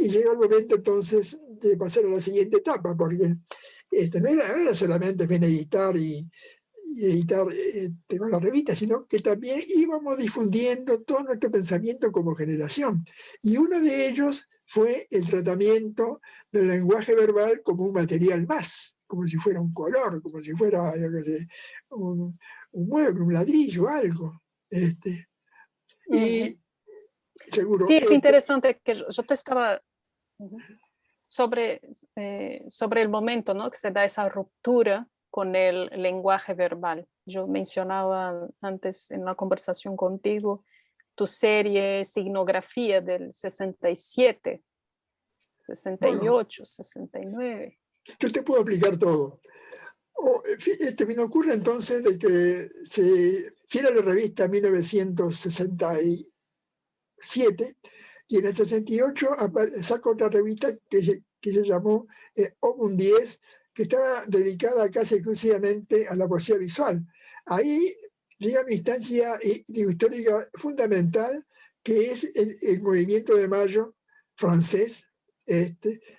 llegó el momento entonces de pasar a la siguiente etapa, porque no era solamente editar y editar la revista, sino que también íbamos difundiendo todo nuestro pensamiento como generación. Y uno de ellos fue el tratamiento del lenguaje verbal como un material más, como si fuera un color, como si fuera, yo qué sé, un mueble, un ladrillo, algo. Y seguro... Sí, es interesante que yo te estaba sobre el momento, ¿no? Que se da esa ruptura con el lenguaje verbal. Yo mencionaba antes en una conversación contigo tu serie Signografía del 67, 68, 69. Yo te puedo explicar todo. Me ocurre entonces de que si era la revista 1967, y en el 68 sacó otra revista que se llamó Opus 10, que estaba dedicada casi exclusivamente a la poesía visual. Ahí llega una instancia histórica fundamental, que es el movimiento de Mayo francés.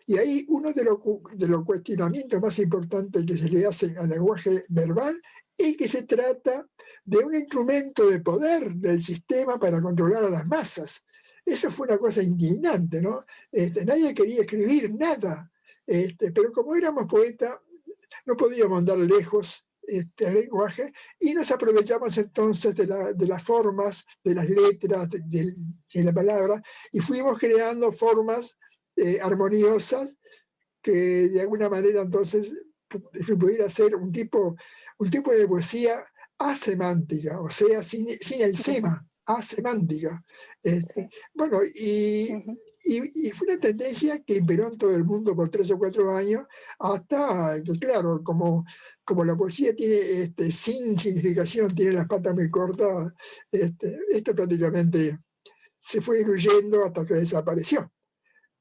Y ahí uno de los cuestionamientos más importantes que se le hacen al lenguaje verbal es que se trata de un instrumento de poder del sistema para controlar a las masas. Eso fue una cosa indignante, ¿no? Nadie quería escribir nada, pero como éramos poetas, no podíamos andar lejos el lenguaje, y nos aprovechamos entonces de las formas, de las letras, de la palabra, y fuimos creando formas armoniosas que de alguna manera entonces pudiera ser un tipo de poesía asemántica, o sea, sin el sema, asemántica. Sí. Bueno, y fue una tendencia que imperó en todo el mundo por 3 o 4 años, hasta que, claro, como la poesía tiene sin significación, tiene las patas muy cortas, esto prácticamente se fue diluyendo hasta que desapareció.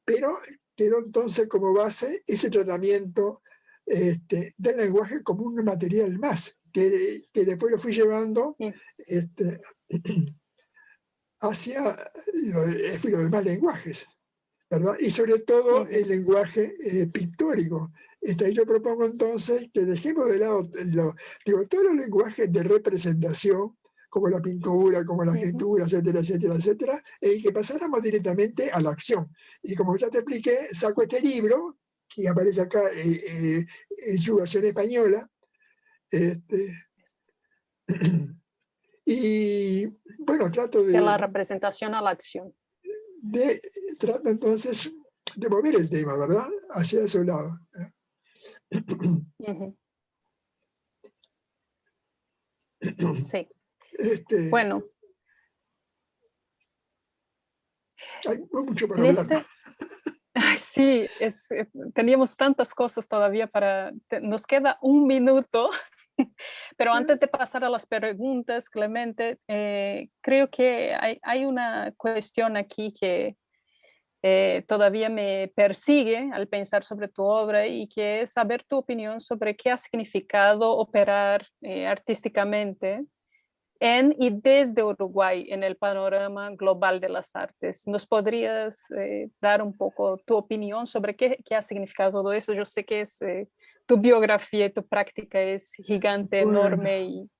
Pero quedó entonces como base ese tratamiento del lenguaje como un material más, que después lo fui llevando hacia los demás lenguajes, ¿verdad? Y sobre todo el lenguaje pictórico. Yo propongo entonces que dejemos de lado todos los lenguajes de representación, como la pintura, como la escritura, etcétera, etcétera, etcétera, y que pasáramos directamente a la acción. Y como ya te expliqué, saco este libro, que aparece acá en su versión española, y bueno, trato De la representación a la acción. Trato entonces de mover el tema, ¿verdad? Hacia ese lado. Sí. Bueno. Hay mucho para hablar. Sí, teníamos tantas cosas todavía nos queda 1 minuto, pero antes de pasar a las preguntas, Clemente, creo que hay una cuestión aquí que todavía me persigue al pensar sobre tu obra, y que es saber tu opinión sobre qué ha significado operar artísticamente en y desde Uruguay en el panorama global de las artes. ¿Nos podrías dar un poco tu opinión sobre qué ha significado todo eso? Yo sé que tu biografía y tu práctica es gigante, enorme, y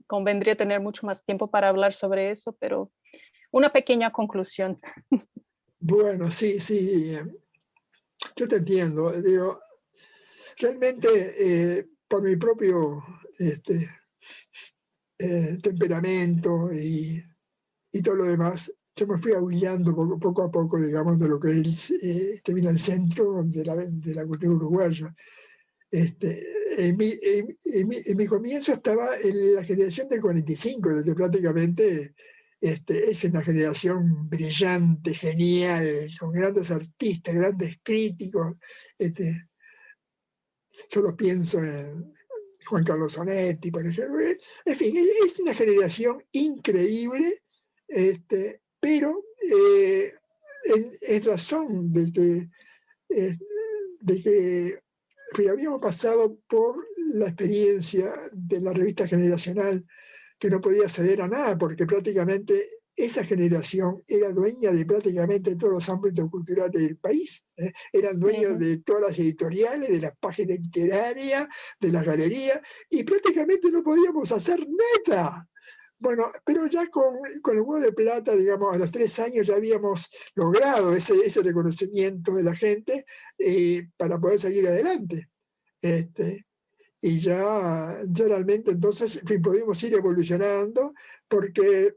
convendría tener mucho más tiempo para hablar sobre eso, pero una pequeña conclusión. Bueno, sí, yo te entiendo. Digo, realmente por mi propio temperamento y todo lo demás, yo me fui aullando poco a poco, digamos, de lo que vino al centro de la cultura uruguaya. En mi comienzo estaba en la generación del 45, desde prácticamente es una generación brillante, genial, con grandes artistas, grandes críticos. Solo pienso en Juan Carlos Sonetti, por ejemplo. En fin, es una generación increíble, pero en razón de que habíamos pasado por la experiencia de la revista generacional, que no podía ceder a nada, porque prácticamente esa generación era dueña de prácticamente todos los ámbitos culturales del país. Eran dueños de todas las editoriales, de las páginas literarias, de las galerías, y prácticamente no podíamos hacer nada. Bueno, pero ya con el Huevo de Plata, digamos, a los 3 años ya habíamos logrado ese reconocimiento de la gente para poder seguir adelante. Y ya realmente entonces, en fin, pudimos ir evolucionando, porque,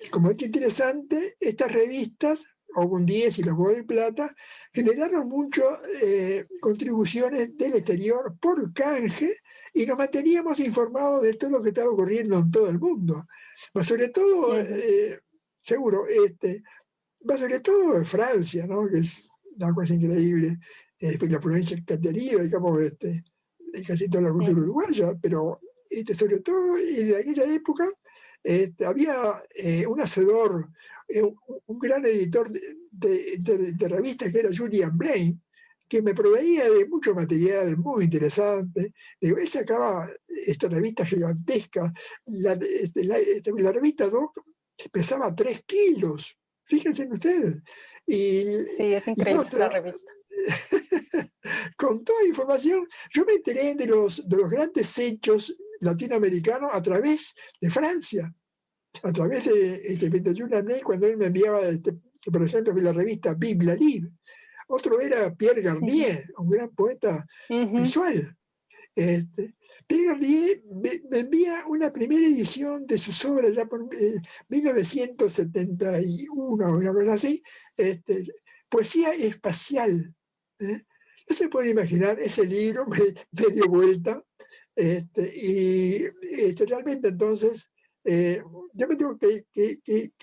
como es interesante, estas revistas un 10 y los Juegos de Plata, generaron muchas contribuciones del exterior por canje y nos manteníamos informados de todo lo que estaba ocurriendo en todo el mundo. Pero sobre todo, seguro, pero sobre todo en Francia, ¿no? Que es una cosa increíble, la provincia del Caterío, digamos, y casi toda la cultura uruguaya, pero sobre todo en aquella época había un hacedor, un gran editor de revistas que era Julian Blaine, que me proveía de mucho material muy interesante. Él sacaba esta revista gigantesca, la revista Doc pesaba 3 kilos, fíjense ustedes. Sí, es Y increíble esa revista. con toda información, yo me enteré de los grandes hechos latinoamericanos a través de Francia, a través de Julian Blaine, cuando él me enviaba, por ejemplo, la revista Biblia Libre. Otro era Pierre Garnier, un gran poeta visual. Pierre Garnier me envía una primera edición de sus obras ya por 1971, una cosa así, poesía espacial. No se puede imaginar, ese libro me dio vuelta, y realmente entonces yo me tengo que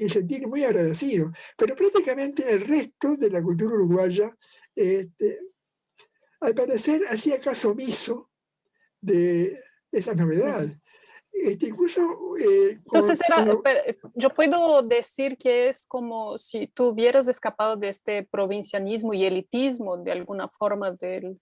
sentir muy agradecido, pero prácticamente el resto de la cultura uruguaya, al parecer, hacía caso omiso de esas novedades. Incluso Entonces yo puedo decir que es como si tú hubieras escapado de este provincianismo y elitismo de alguna forma puede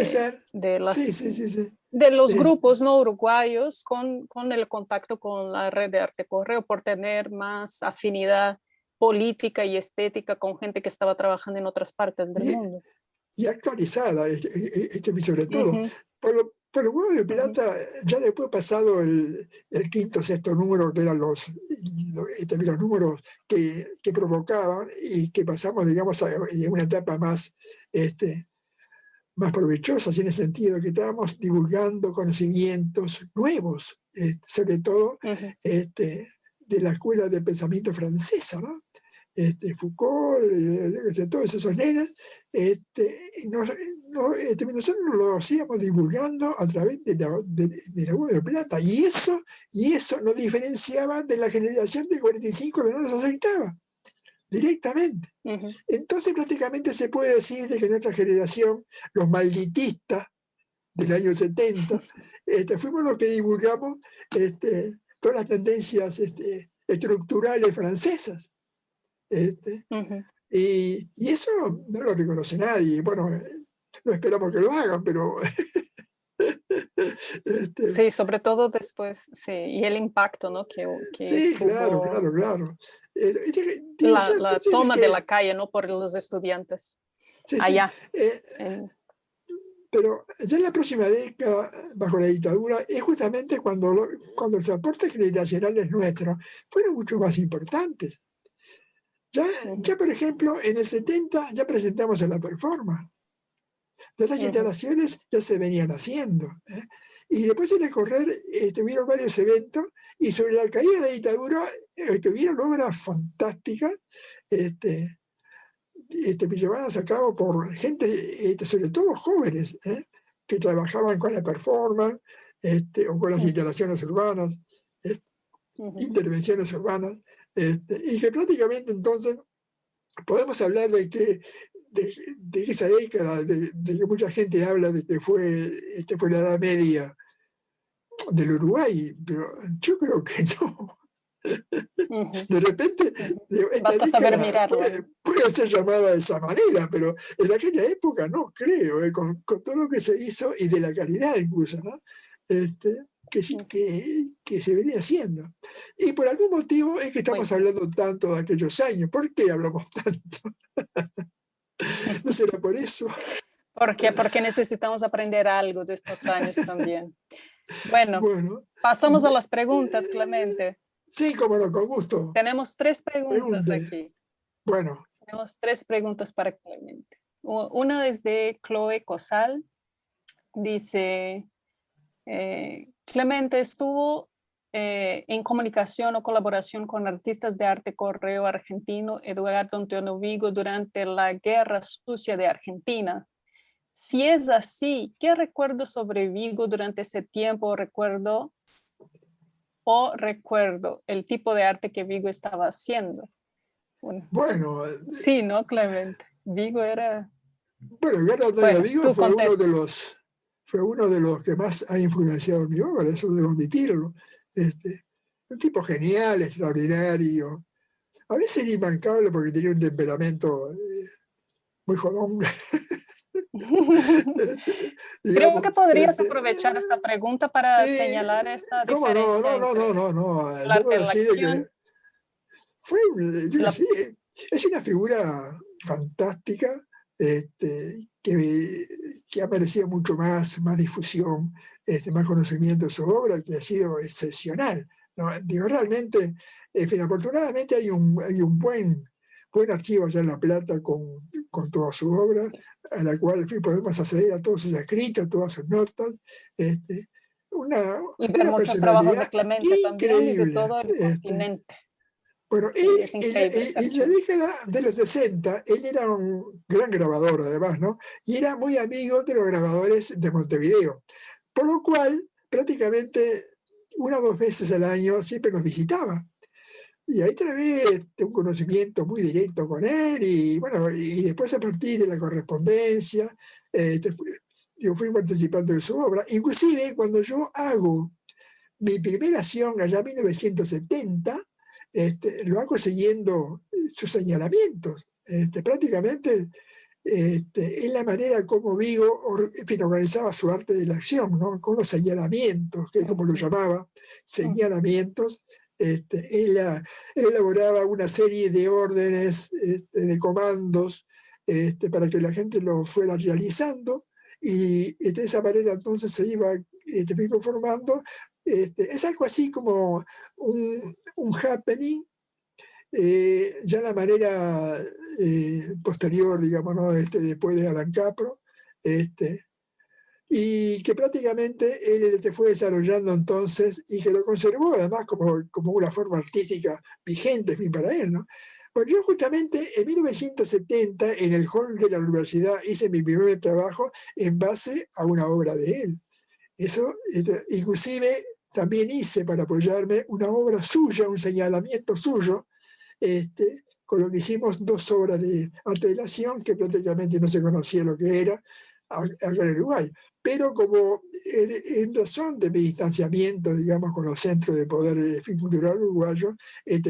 ser, de sí. de los grupos no uruguayos con el contacto con la red de Arte Correo por tener más afinidad política y estética con gente que estaba trabajando en otras partes del mundo. Y actualizada, sobre todo. Por los Huevos de Plata, ya después pasado el quinto, sexto número, que eran los números que provocaban y que pasamos, digamos, a una etapa más, más provechosa, en el sentido que estábamos divulgando conocimientos nuevos, sobre todo de la escuela de pensamiento francesa, ¿no? Foucault, todos esos nenes, nosotros lo hacíamos divulgando a través de la Huevo de Plata, y eso nos diferenciaba de la generación de 45 que no nos aceptaba directamente. Entonces prácticamente se puede decir de que nuestra generación, los malditistas del año 70, fuimos los que divulgamos todas las tendencias estructurales francesas. Y eso no lo reconoce nadie. Bueno, no esperamos que lo hagan, pero... Sí, sobre todo después, sí, y el impacto, ¿no? Que sí, tuvo claro. la toma de la calle, ¿no? Por los estudiantes allá. Pero ya en la próxima década, bajo la dictadura, es justamente cuando los aportes generacionales nuestros fueron mucho más importantes. Ya, por ejemplo, en el 70 ya presentamos a la performance. Ya las instalaciones ya se venían haciendo. Y después en el correr tuvieron varios eventos, y sobre la caída de la dictadura tuvieron obras fantásticas llevadas a cabo por gente, sobre todo jóvenes, que trabajaban con la performance o con las instalaciones urbanas, intervenciones urbanas, y que prácticamente entonces podemos hablar de que de esa década, de que mucha gente habla de que fue la Edad Media del Uruguay, pero yo creo que no. De repente, esta basta saber década mirarlo. puede ser llamada de esa manera, pero en aquella época no creo, con todo lo que se hizo y de la calidad incluso, ¿no? Que se venía haciendo. Y por algún motivo es que estamos hablando tanto de aquellos años. ¿Por qué hablamos tanto? ¿No será por eso? Porque necesitamos aprender algo de estos años también. Bueno, pasamos a las preguntas, Clemente. Sí, cómo no, con gusto. Tenemos 3 preguntas aquí. Bueno. Tenemos 3 preguntas para Clemente. Una es de Chloe Cosal. Dice, Clemente, ¿estuvo en comunicación o colaboración con artistas de arte correo argentino Eduardo Antonio Vigo durante la Guerra Sucia de Argentina. Si es así, ¿qué recuerdo sobre Vigo durante ese tiempo? Recuerdo el tipo de arte que Vigo estaba haciendo. Bueno, sí, ¿no, Clemente? Vigo era... Bueno, Eduardo Bueno, Vigo tú fue contesta. uno de los que más ha influenciado mi obra, eso debo admitirlo. Un tipo genial, extraordinario, a veces inimancable porque tenía un temperamento muy jodón. Creo que podrías aprovechar esta pregunta para sí, señalar esta ¿cómo diferencia entre no. el Debo arte de la decir acción. que es una figura fantástica que ha merecido mucho más difusión, más conocimiento de su obra, que ha sido excepcional, ¿no? Digo, realmente, afortunadamente hay un buen archivo allá en La Plata con toda su obra, a la cual podemos acceder a todos sus escritos, todas sus notas. Una Y ver muchos trabajos de personalidad Clemente también y de increíble. todo el continente. Bueno, Sí, es increíble ese en la archivo. década de los 60, él era un gran grabador, además, ¿no? Y era muy amigo de los grabadores de Montevideo, por lo cual prácticamente 1 o 2 veces al año siempre nos visitaba. Y ahí trabé un conocimiento muy directo con él, y bueno, y después a partir de la correspondencia, fui participando de su obra. Inclusive cuando yo hago mi primera acción allá en 1970, lo hago siguiendo sus señalamientos. Prácticamente es la manera como Vigo organizaba su arte de la acción, ¿no? Con los señalamientos, que es como lo llamaba, señalamientos. Él elaboraba una serie de órdenes, de comandos, para que la gente lo fuera realizando, y de esa manera entonces se iba Vigo formando. Es algo así como un happening, ya la manera posterior, digamos, ¿no? Después de Alan Capro, y que prácticamente él fue desarrollando entonces, y que lo conservó además como una forma artística vigente, en fin, para él, ¿no? Bueno, yo justamente en 1970 en el hall de la universidad hice mi primer trabajo en base a una obra de él. Eso, inclusive también hice, para apoyarme, una obra suya, un señalamiento suyo, con lo que hicimos 2 obras de arte de la acción, que prácticamente no se conocía lo que era acá en Uruguay. Pero como en razón de mi distanciamiento, digamos, con los centros de poder cultural uruguayo,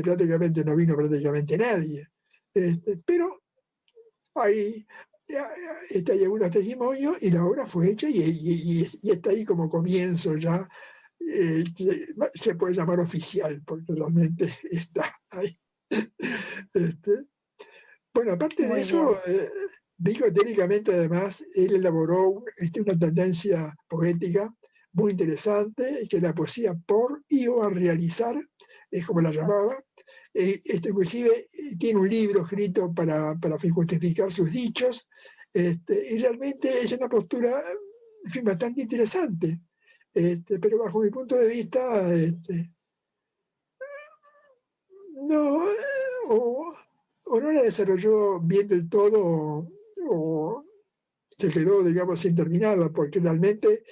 prácticamente no vino nadie. Pero hay algunos testimonios, y la obra fue hecha, y está ahí como comienzo ya, se puede llamar oficial, porque realmente está ahí. Bueno, aparte de eso, Vigo técnicamente además, él elaboró una tendencia poética muy interesante, que la poesía por y o a realizar, es como la llamaba. Inclusive tiene un libro escrito para justificar sus dichos, y realmente es una postura, en fin, bastante interesante, pero bajo mi punto de vista, no, o no la desarrolló bien del todo, o se quedó, digamos, sin terminarla, porque realmente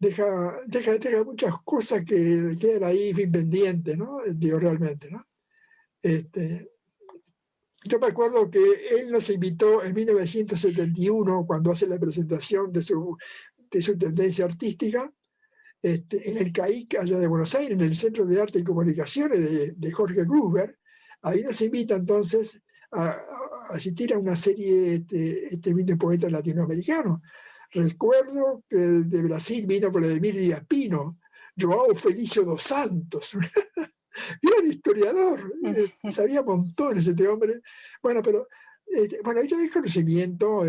deja muchas cosas que quedan ahí bien pendientes, ¿no? Digo, realmente, ¿no? Yo me acuerdo que él nos invitó en 1971, cuando hace la presentación de su tendencia artística, en el CAIC, allá de Buenos Aires, en el Centro de Arte y Comunicaciones de Jorge Gruber. Ahí nos invita entonces a asistir a una serie de poetas latinoamericanos. Recuerdo que de Brasil vino Vladimir Díaz Pino, Joao Felicio dos Santos, gran historiador, sabía montones este hombre. Bueno, pero bueno, yo tengo conocimiento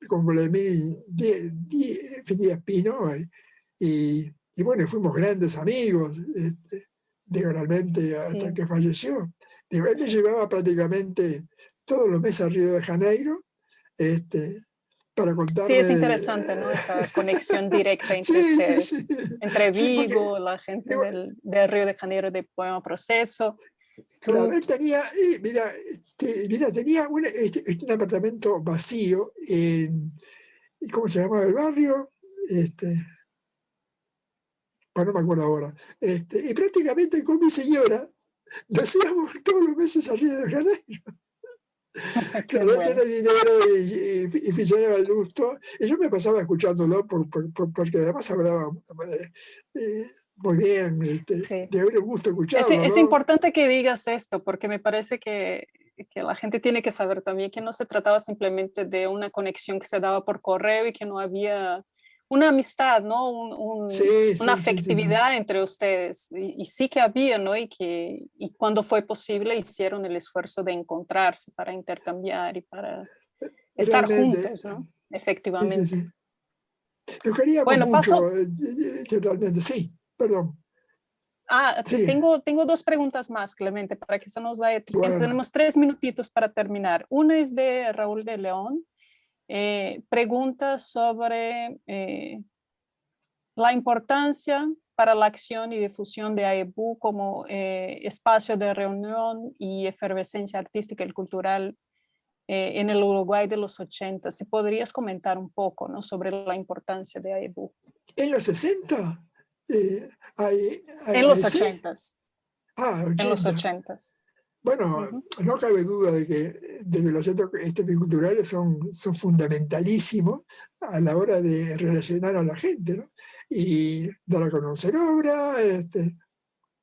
con Vladimir Díaz Pino, y bueno, fuimos grandes amigos, realmente, hasta que falleció. Él me llevaba prácticamente todos los meses a Río de Janeiro, para Sí, contarme. es interesante, ¿no? Esa conexión directa entre Sí, ustedes, sí, entre sí, porque Vigo, la gente digo, del Río de Janeiro de Poema Proceso, claro, tú. él tenía, mira, tenía un apartamento vacío en, ¿y cómo se llamaba el barrio? Bueno, no me acuerdo ahora. Y prácticamente con mi señora nos íbamos todos los meses a Río de Janeiro. Qué Claro, él bueno. tenía dinero y funcionaba al gusto. Y yo me pasaba escuchándolo porque además hablaba muy bien. Sí. De haber un gusto Es, escucharlo, es ¿no? importante que digas esto, porque me parece que la gente tiene que saber también que no se trataba simplemente de una conexión que se daba por correo y que no había una amistad, ¿no? Sí, Una sí, sí, sí, sí. afectividad entre ustedes. Y sí que había, ¿no? Y cuando fue posible hicieron el esfuerzo de encontrarse para intercambiar y para estar Realmente, juntos, ¿no? sí, sí, Efectivamente. sí. Nos queríamos Bueno, mucho, paso. realmente, sí, perdón. Sí, Tengo dos preguntas más, Clemente, para que se nos vaya el tiempo. bueno. Tenemos 3 minutitos para terminar. Una es de Raúl de León. Pregunta sobre la importancia para la acción y difusión de AEBU como espacio de reunión y efervescencia artística y cultural en el Uruguay de los 80. Si podrías comentar un poco, ¿no? Sobre la importancia de AEBU. En los 60, En los ese, 80. En los 80. 80. Bueno, Uh-huh. no cabe duda de que los centros culturales son fundamentalísimos a la hora de relacionar a la gente, ¿no? Y dar a conocer obra,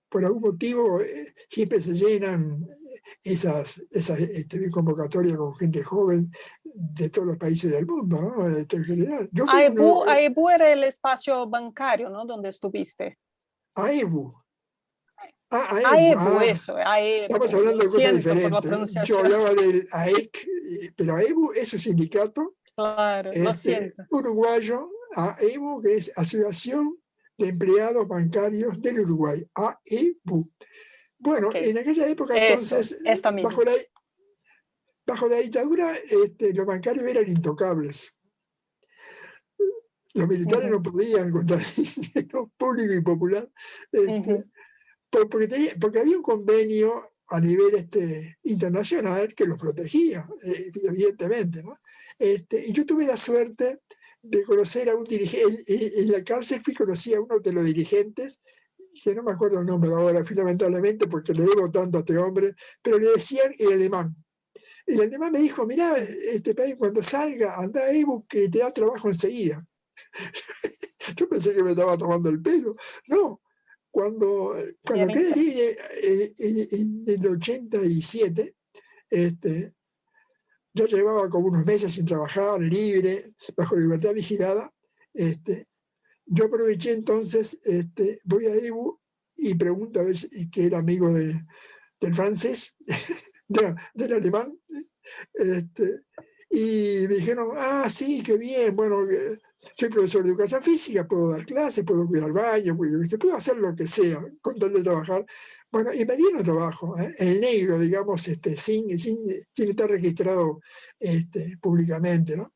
por algún motivo siempre se llenan esas convocatorias con gente joven de todos los países del mundo, ¿no? En general. Yo fui uno, AEBU era el espacio bancario, ¿no? Donde estuviste. AEBU. AEBU, eso, Estamos AEBU. Lo hablando de cosas siento por la diferentes. Yo pronunciación. hablaba del AEC, pero AEBU es un sindicato Claro, lo siento. uruguayo, AEBU, que es Asociación de Empleados Bancarios del Uruguay, AEBU. Bueno, Ok, en aquella época eso, entonces, esta misma. bajo la dictadura, los bancarios eran intocables. Los militares Uh-huh, no podían contra el dinero público y popular, uh-huh. porque había un convenio a nivel internacional que los protegía, evidentemente, ¿no? Y yo tuve la suerte de conocer a un dirigente, en la cárcel conocí a uno de los dirigentes, que no me acuerdo el nombre ahora, lamentablemente, porque le debo tanto a este hombre, pero le decían el alemán. El alemán me dijo, mirá, este país cuando salga, anda a Ebu que te da trabajo enseguida. Yo pensé que me estaba tomando el pelo. No, cuando Era en quedé serio. libre en el 87, yo llevaba como unos meses sin trabajar, libre, bajo libertad vigilada. Yo aproveché entonces, voy a Ebu y pregunto a ver si que era amigo del francés, del alemán, y me dijeron, sí, qué bien, bueno, soy profesor de educación física, puedo dar clases, puedo cuidar al baño, puedo hacer lo que sea, con tal de trabajar. Bueno, y me dieron trabajo, en negro, digamos, sin estar registrado públicamente, ¿no?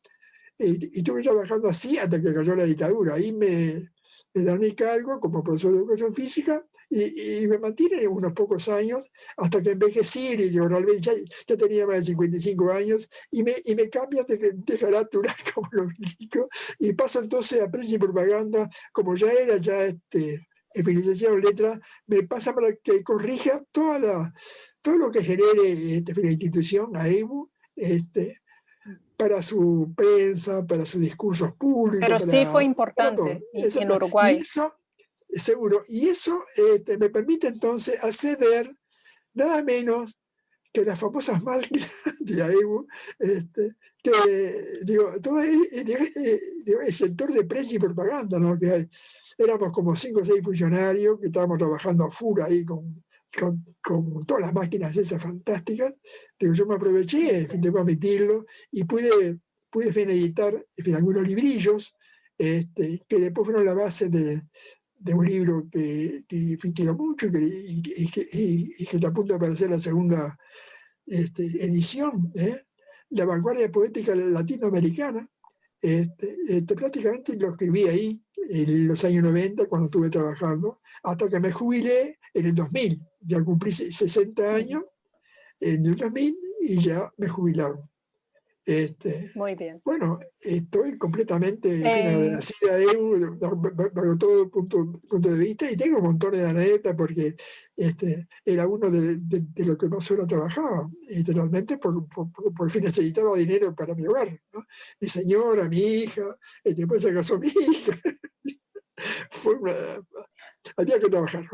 Y estuve trabajando así hasta que cayó la dictadura. Ahí me dan mi cargo como profesor de educación física y me mantienen unos pocos años hasta que envejecí y yo ya tenía más de 55 años y me cambian de carátula, como lo indico, y paso entonces a prensa y propaganda, como ya era licenciado en letras, me pasa para que corrija todo lo que genere la institución, AEBU, para su prensa, para sus discursos públicos, Pero sí fue para todo. importante en Exacto. Y Uruguay. eso, seguro, y eso me permite entonces acceder nada menos que las famosas máquinas de AEBU, que digo, todo el sector de prensa y propaganda, ¿no? Que éramos como 5 o 6 funcionarios que estábamos trabajando a full ahí con todas las máquinas esas fantásticas. Digo, yo me aproveché, debo admitirlo, y pude editar algunos librillos que después fueron la base de un libro que quiero mucho y que está a punto de aparecer la segunda edición, La vanguardia poética latinoamericana, prácticamente lo escribí ahí en los años 90 cuando estuve trabajando, hasta que me jubilé en el 2000. Ya cumplí 60 años en el 2000 y ya me jubilaron. Muy bien. Bueno, estoy completamente agradecida a Evo bajo todo punto de vista, y tengo un montón de anécdotas porque era uno de lo que más solo trabajaba, literalmente porque necesitaba dinero para mi hogar, ¿no? Mi señora, mi hija, después se casó mi hija. Había que trabajar,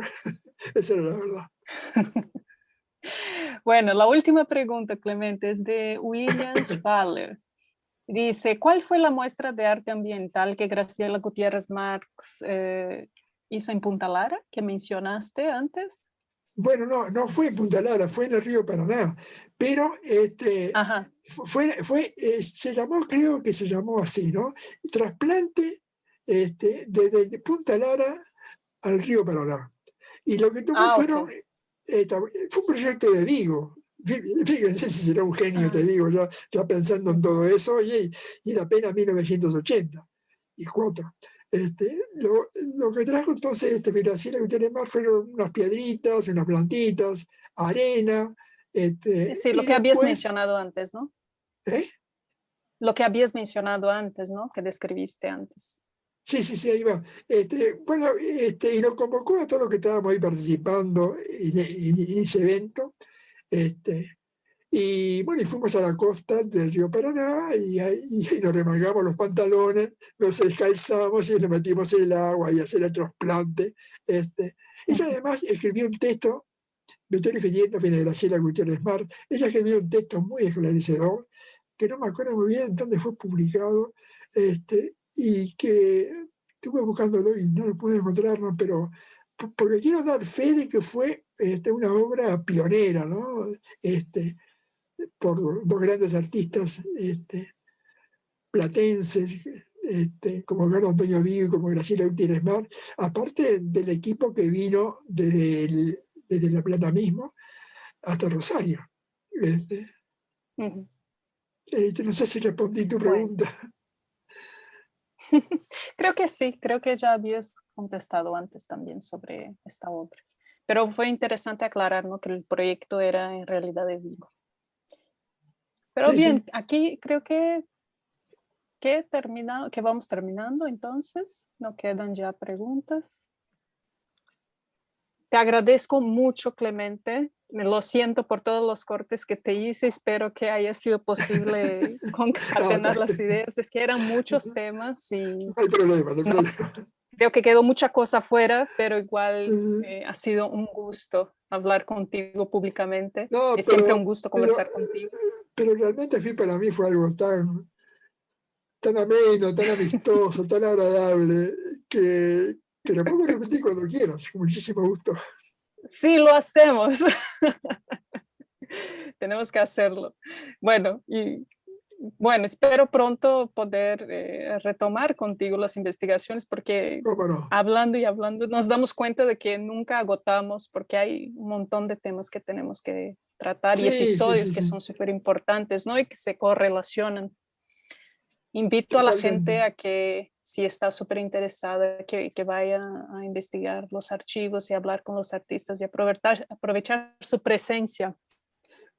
esa era la verdad. Bueno, la última pregunta, Clemente, es de William Spaller. Dice, ¿cuál fue la muestra de arte ambiental que Graciela Gutiérrez Marx hizo en Punta Lara, que mencionaste antes? Bueno, no fue en Punta Lara, fue en el río Paraná, pero Ajá. se llamó, creo que se llamó así, ¿no? Trasplante de Punta Lara al río Paraná. Y lo que tomó fueron, Okay. fue un proyecto de Vigo. Fíjense si será un genio, te digo, ya pensando en todo eso, y era apenas 1984. Lo que trajo entonces Graciela Gutiérrez Marx fueron unas piedritas, unas plantitas, arena. Sí, lo Y que habías después, mencionado antes, ¿no? ¿eh? Lo que habías mencionado antes, ¿no? Que describiste antes. Sí, ahí va. Bueno, y nos convocó a todos los que estábamos ahí participando en ese evento. Y bueno, y fuimos a la costa del río Paraná y nos remangamos los pantalones, nos descalzamos y nos metimos en el agua y hacer el trasplante. Ella además escribió un texto, me estoy refiriendo a Graciela Gutiérrez Marx, ella escribió un texto muy esclarecedor, que no me acuerdo muy bien dónde fue publicado, y que estuve buscándolo y no lo pude encontrarlo, pero porque quiero dar fe de que fue una obra pionera, ¿no? Por dos grandes artistas platenses, como Carlos Antonio Vigo y como Graciela Gutiérrez Marx, aparte del equipo que vino desde La Plata mismo hasta Rosario. No sé si respondí tu Bueno. pregunta. Creo que sí, creo que ya habías contestado antes también sobre esta obra. Pero fue interesante aclarar, ¿no? Que el proyecto era en realidad de Vigo. Pero Sí, bien, sí. aquí creo que vamos terminando entonces. No quedan ya preguntas. Te agradezco mucho, Clemente. Me lo siento por todos los cortes que te hice. Espero que haya sido posible concatenar las ideas. Es que eran muchos temas y No hay problema, no hay no, problema. creo que quedó mucha cosa fuera, pero igual Sí. ha sido un gusto hablar contigo públicamente. No, Es siempre un gusto conversar contigo. pero realmente para mí fue algo tan ameno, tan amistoso, tan agradable, que lo podemos repetir cuando quieras, con muchísimo gusto. Sí, lo hacemos. Tenemos que hacerlo. Bueno, espero pronto poder retomar contigo las investigaciones porque ¿Cómo no? hablando y hablando nos damos cuenta de que nunca agotamos porque hay un montón de temas que tenemos que tratar y Sí, sí, episodios sí, que sí. son súper importantes, ¿no? Y que se correlacionan. Invito a la gente Totalmente. a que, si está súper interesada, que vaya a investigar los archivos y hablar con los artistas y aprovechar su presencia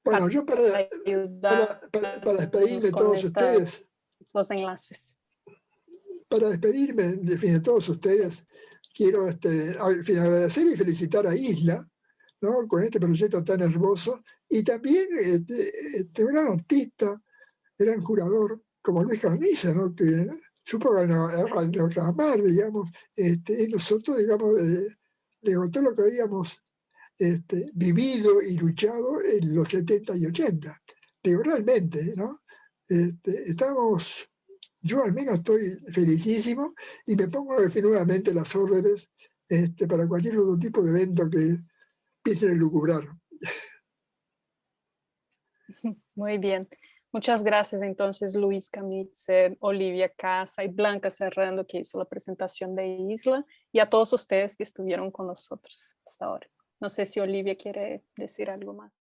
Bueno, yo para despedirme ayudarnos de con todos ustedes, los enlaces. para despedirme de todos ustedes, quiero agradecer y felicitar a Isla, ¿no? Con este proyecto tan hermoso, y también un gran artista, gran curador, como Luis Carniza, ¿no? Que supo reclamar, digamos, nosotros, digamos, le contó lo que habíamos vivido y luchado en los 70 y 80. Digo, realmente, ¿no? Yo al menos estoy felicísimo y me pongo nuevamente las órdenes para cualquier otro tipo de evento que piensen en lucubrar. Muy bien. Muchas gracias entonces Luis Camitzer, Olivia Casa y Blanca Serrano que hizo la presentación de Isla y a todos ustedes que estuvieron con nosotros hasta ahora. No sé si Olivia quiere decir algo más.